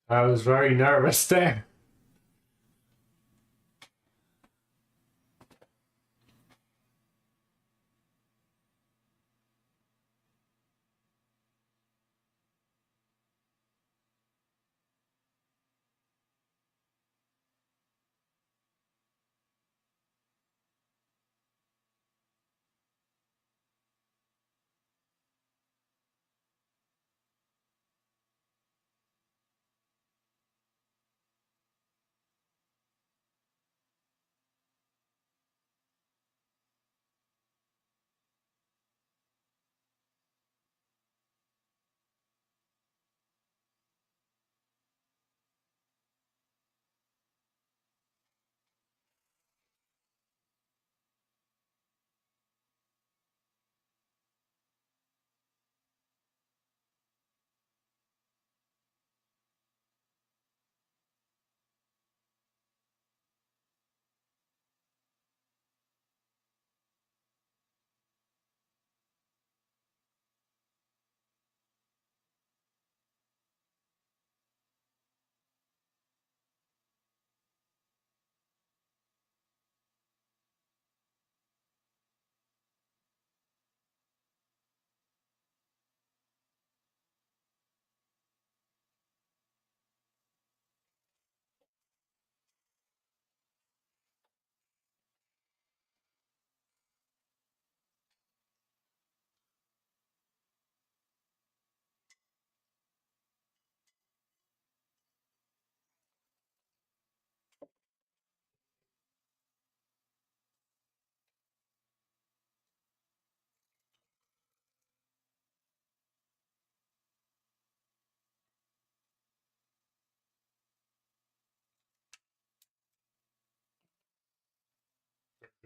I was very nervous there.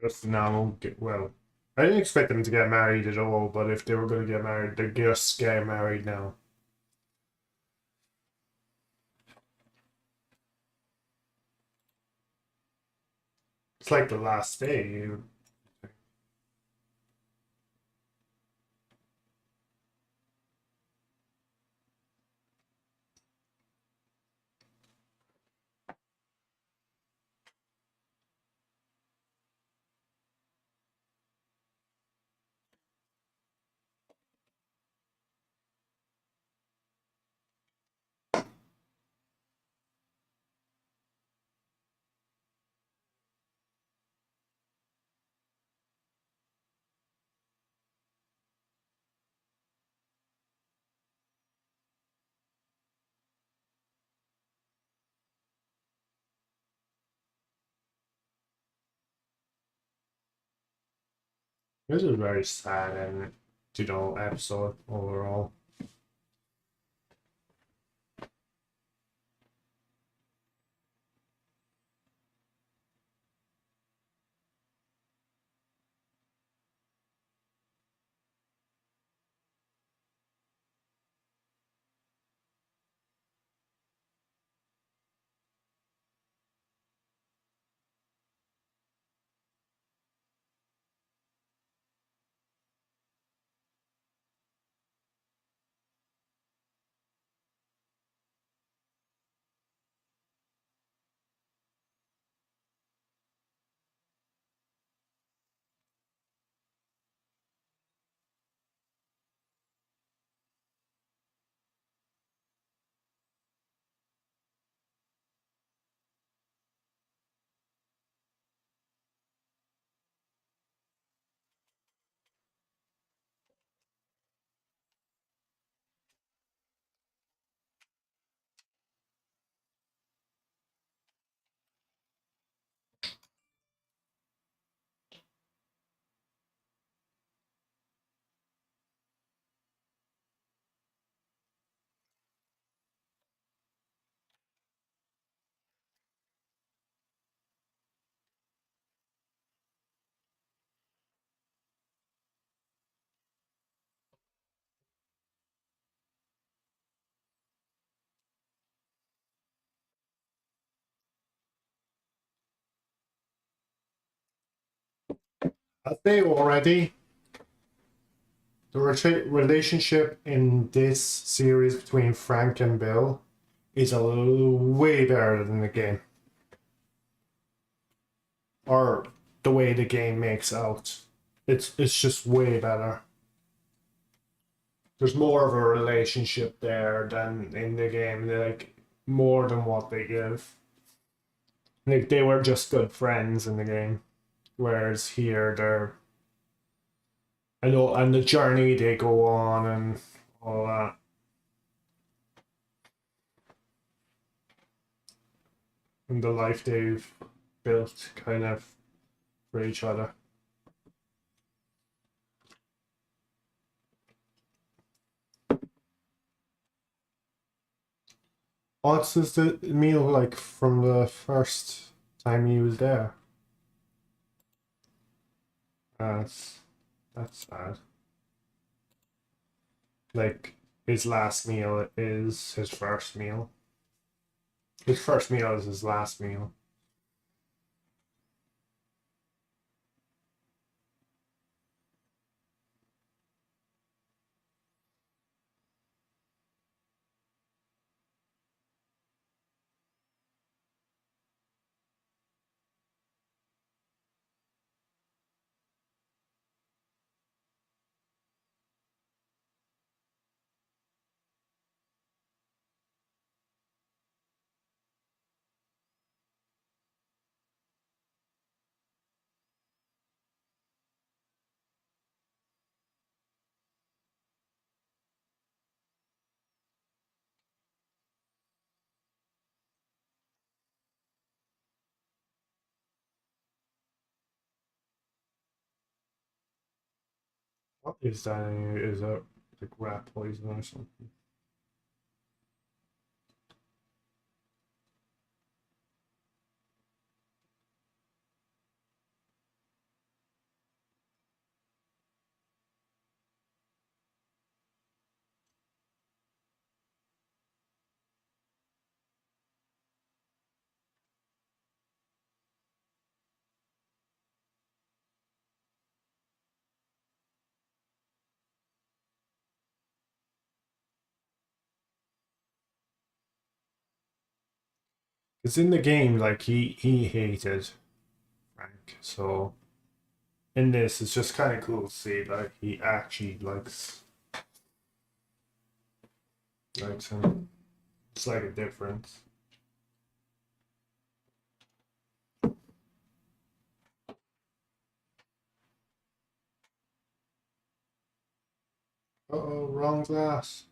Just now, well, I didn't expect them to get married at all, but if they were going to get married, they just get married now. It's like the last day. This is very sad and episode overall. I say already, the relationship in this series between Frank and Bill is a little way better than the game. Or the way the game makes out. It's just way better. There's more of a relationship there than in the game. They're like more than what they give. Like they were just good friends in the game. Whereas here they're I know and the journey they go on and all that. And the life they've built kind of for each other. What's this the meal like from the first time he was there? That's that's sad. Like his last meal is his first meal. His first meal is his last meal. What is that? Is that like rat poison or something? Because in the game, like he hated Frank, so in this it's just kind of cool to see like he actually likes him. It's like a difference. Uh-oh, wrong glass.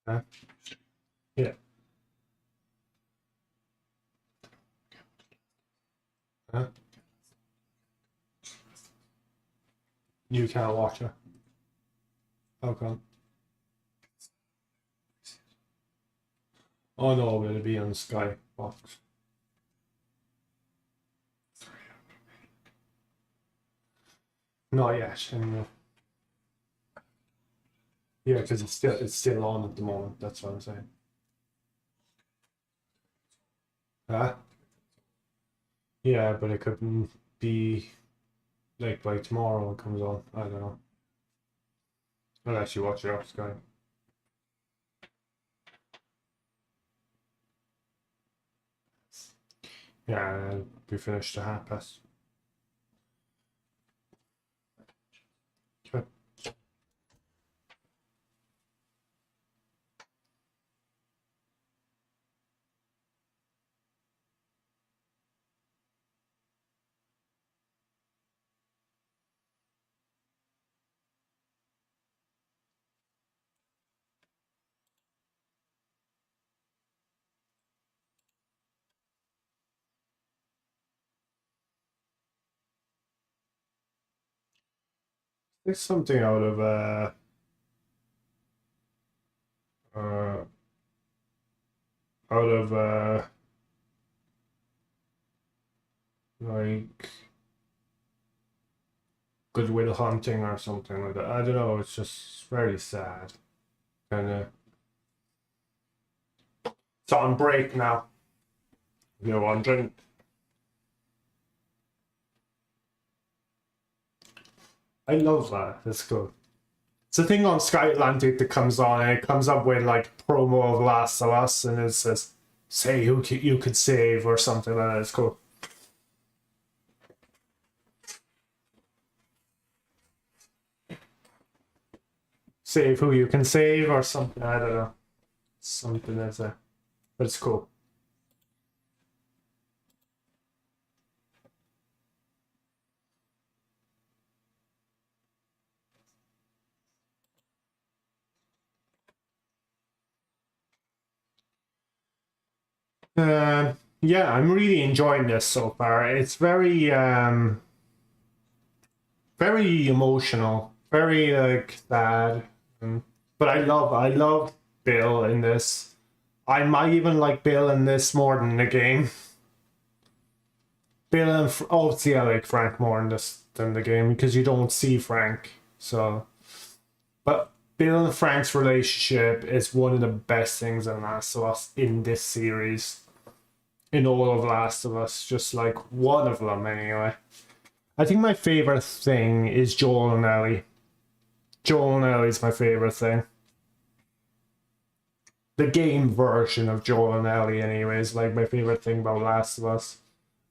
Huh? Yeah. Huh? You can't watch it. How come? Oh no, it'll be on Sky Box. Not yet, anyway. Yeah, because it's still on at the moment. That's what I'm saying. Huh? Yeah, but it could be like by tomorrow it comes on. I don't know. Unless you watch it off Sky. Yeah, it'll be finished at 1:30. Okay. It's something uh out of like Good Will Hunting or something like that. I don't know. It's just very sad. Kind of. It's on break now. You're wondering. I love that. It's cool. It's a thing on Sky Atlantic that comes on, and it comes up with like promo of Last of Us, and it says, "Say who you could save" or something like that. It's cool. Save who you can save or something. I don't know. Something as a, but it's cool. Yeah, I'm really enjoying this so far. It's very emotional, very like sad. But I love Bill in this. I might even like Bill in this more than the game. Bill and obviously I like Frank more in this than the game because you don't see Frank. So, but Bill and Frank's relationship is one of the best things in Last of Us in this series. In all of Last of Us, just like one of them anyway. I think my favorite thing is Joel and Ellie. Joel and Ellie is my favorite thing. The game version of Joel and Ellie, anyway, is like my favorite thing about Last of Us.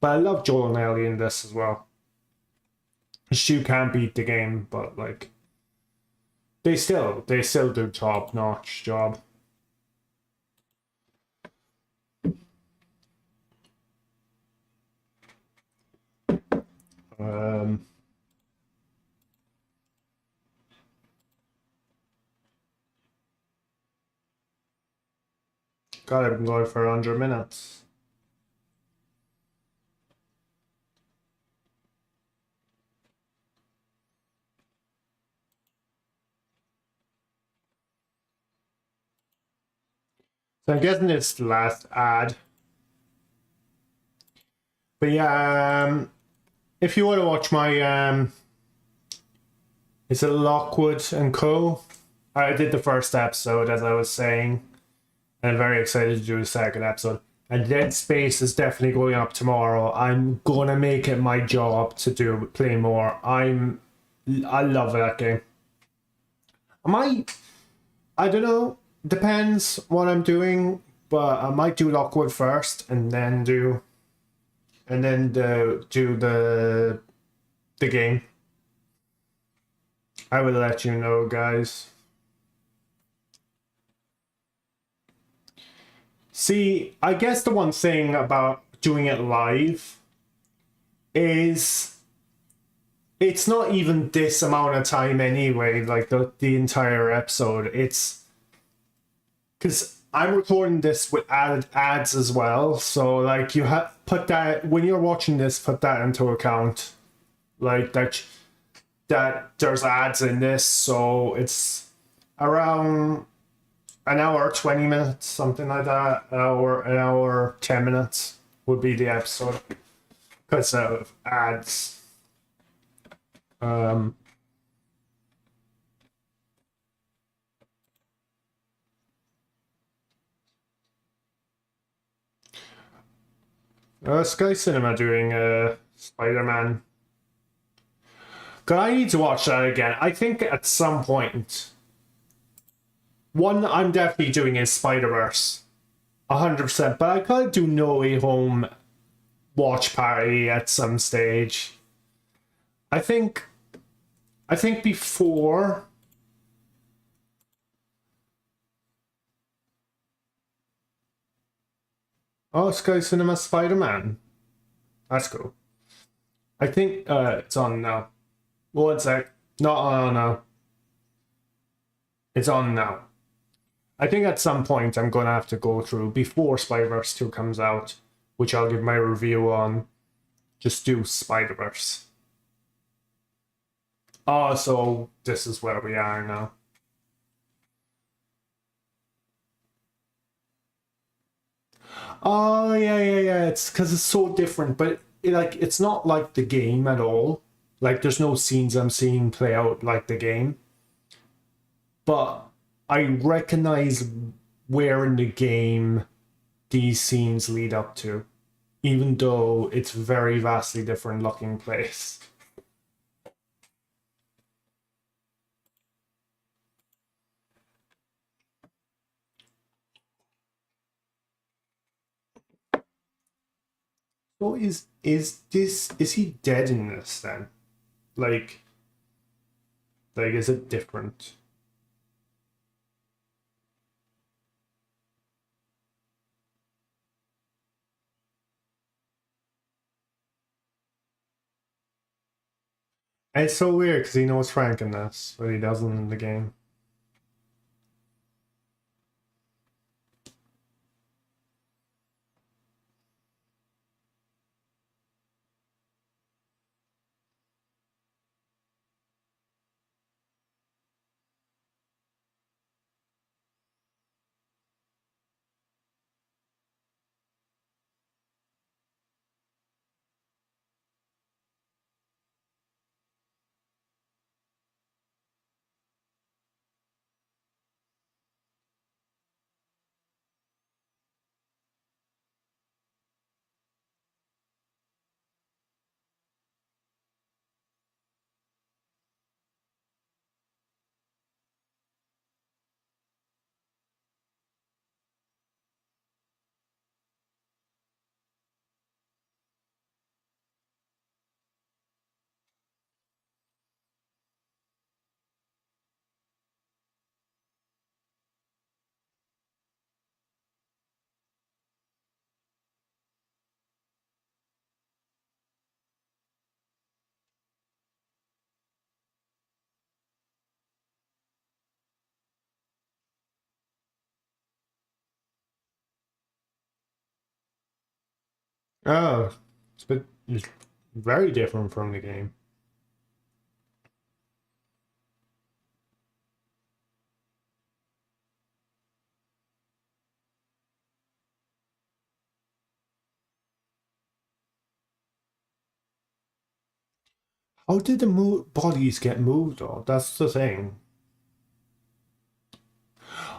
But I love Joel and Ellie in this as well. Stu can't beat the game, but like they still do top notch job. Um, God, I've been going for 100 minutes. So I'm guessing it's the last ad. But yeah, if you want to watch my is it Lockwood and Co? I did the first episode, as I was saying, and I'm very excited to do the second episode. And Dead Space is definitely going up tomorrow. I'm gonna make it my job to play more. I love that game. I don't know. Depends what I'm doing, but I might do Lockwood first, and then do the game. I will let you know, guys. See, I guess the one thing about doing it live is it's not even this amount of time anyway, like the entire episode. It's because I'm recording this with added ads as well, so like you have put that when you're watching this, put that into account, like that there's ads in this, so it's around an hour 20 minutes, something like that. An hour 10 minutes would be the episode because of ads. Sky Cinema doing Spider-Man. God, I need to watch that again. I think at some point, one I'm definitely doing is Spider-Verse, 100%. But I gotta do No Way Home watch party at some stage. I think before. Oh, Sky Cinema Spider-Man. That's cool. I think it's on now. One sec. Not on now. It's on now. I think at some point I'm gonna have to go through before Spider-Verse 2 comes out, which I'll give my review on. Just do Spider-Verse. Oh, so this is where we are now. Oh yeah. It's because it's so different, but it's not like the game at all. Like there's no scenes I'm seeing play out like the game. But I recognize where in the game these scenes lead up to, even though it's very vastly different looking place. So is he dead in this then? Like is it different? And it's so weird because he knows Frank in this, but he doesn't in the game. Oh, it's very different from the game. How did the bodies get moved though? That's the thing.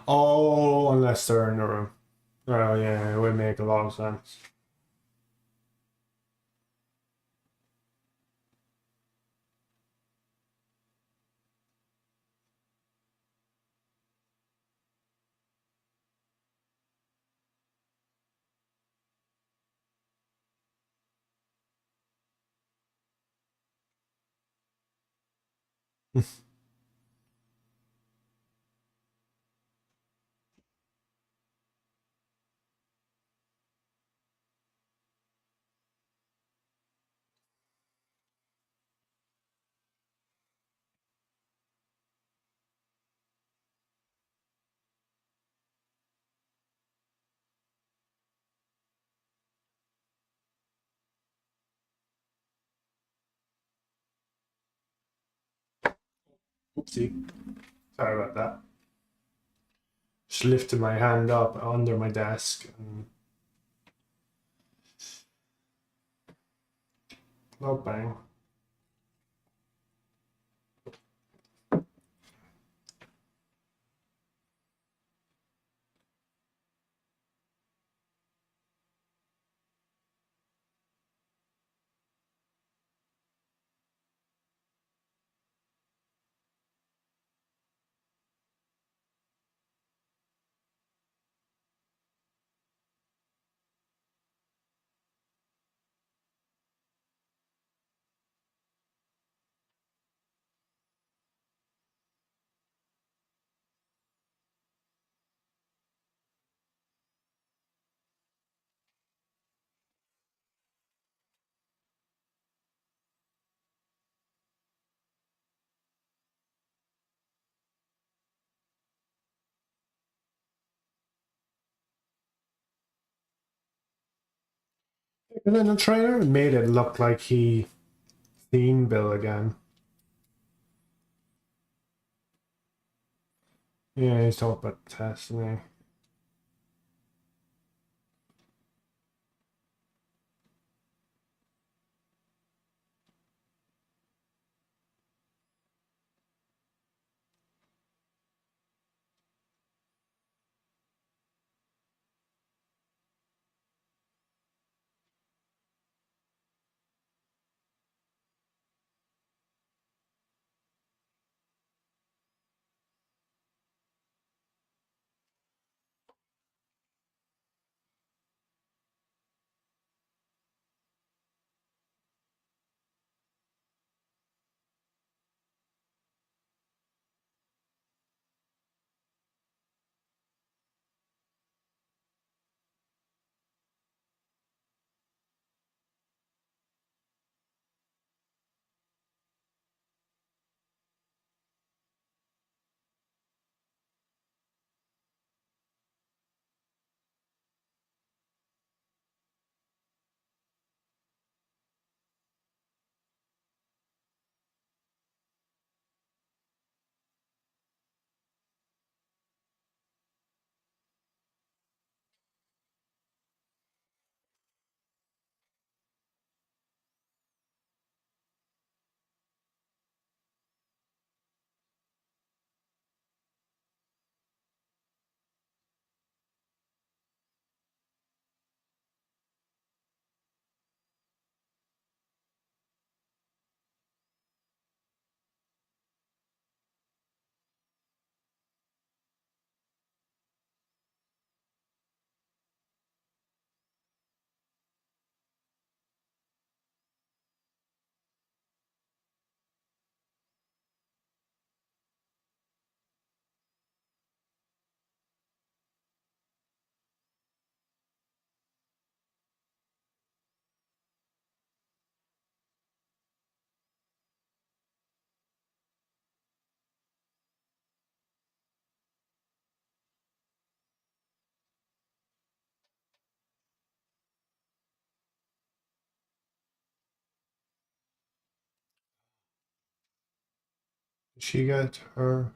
Oh, unless they're in the room. Oh yeah, it would make a lot of sense. Oopsie. Sorry about that. Just lifted my hand up under my desk and oh bang. And then the trailer made it look like he seen Bill again. Yeah, he's talking about the test, isn't he? Did she get her?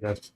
That.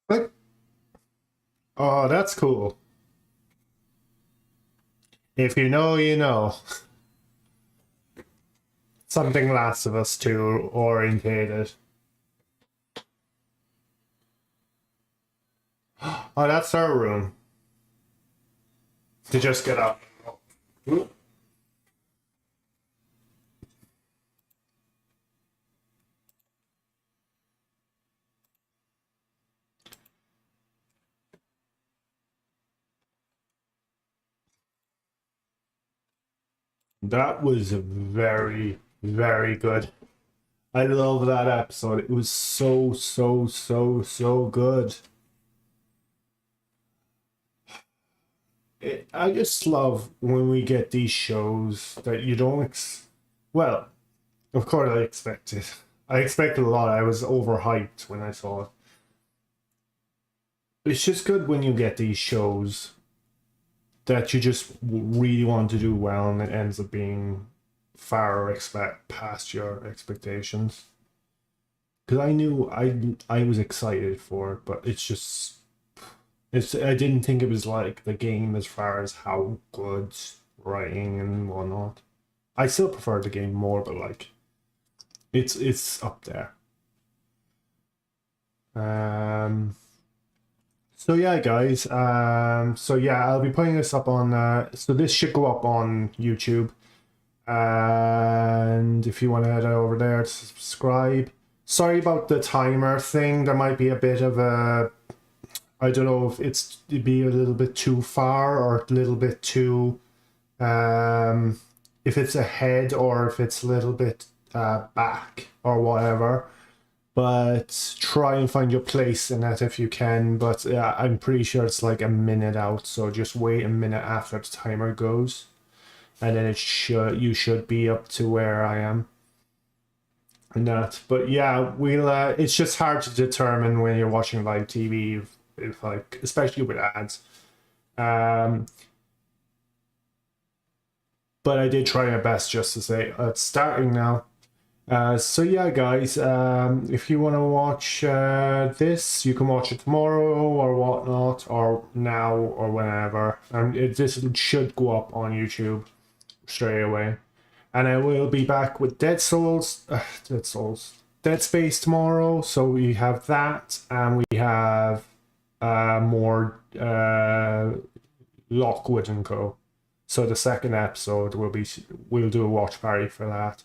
Like, oh, that's cool. If you know, you know. Something Last of Us 2 orientated. Oh, that's our room. To just get up. That was very, very good. I love that episode. It was so, so, so, so good. I just love when we get these shows that you don't. Well, of course, I expected. I expected a lot. I was overhyped when I saw it. It's just good when you get these shows that you just really want to do well and it ends up being far expect past your expectations. Because I knew I was excited for it, but it's just I didn't think it was like the game as far as how good writing and whatnot. I still prefer the game more, but like it's up there. Um. So yeah, guys. So yeah, I'll be putting this up on. So this should go up on YouTube, and if you want to head over there to subscribe. Sorry about the timer thing. There might be a bit of a. I don't know if it'd be a little bit too far or a little bit too. If it's ahead or if it's a little bit back or whatever. But try and find your place in that if you can. But yeah, I'm pretty sure it's like a minute out, so just wait a minute after the timer goes, and then it should you should be up to where I am. and that. But yeah, we'll. It's just hard to determine when you're watching live TV, if like, especially with ads. Um, but I did try my best just to say it's starting now. So yeah, guys, if you want to watch this, you can watch it tomorrow or whatnot, or now or whenever. And this should go up on YouTube straight away. And I will be back with Dead Space tomorrow. So we have that, and we have more Lockwood and Co. So the second episode we'll do a watch party for that.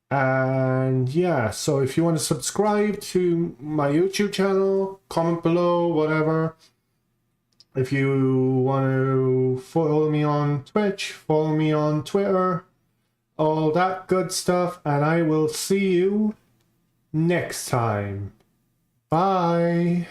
And yeah, so if you want to subscribe to my YouTube channel, comment below, whatever. If you want to follow me on Twitch, follow me on Twitter, all that good stuff, and I will see you next time. Bye.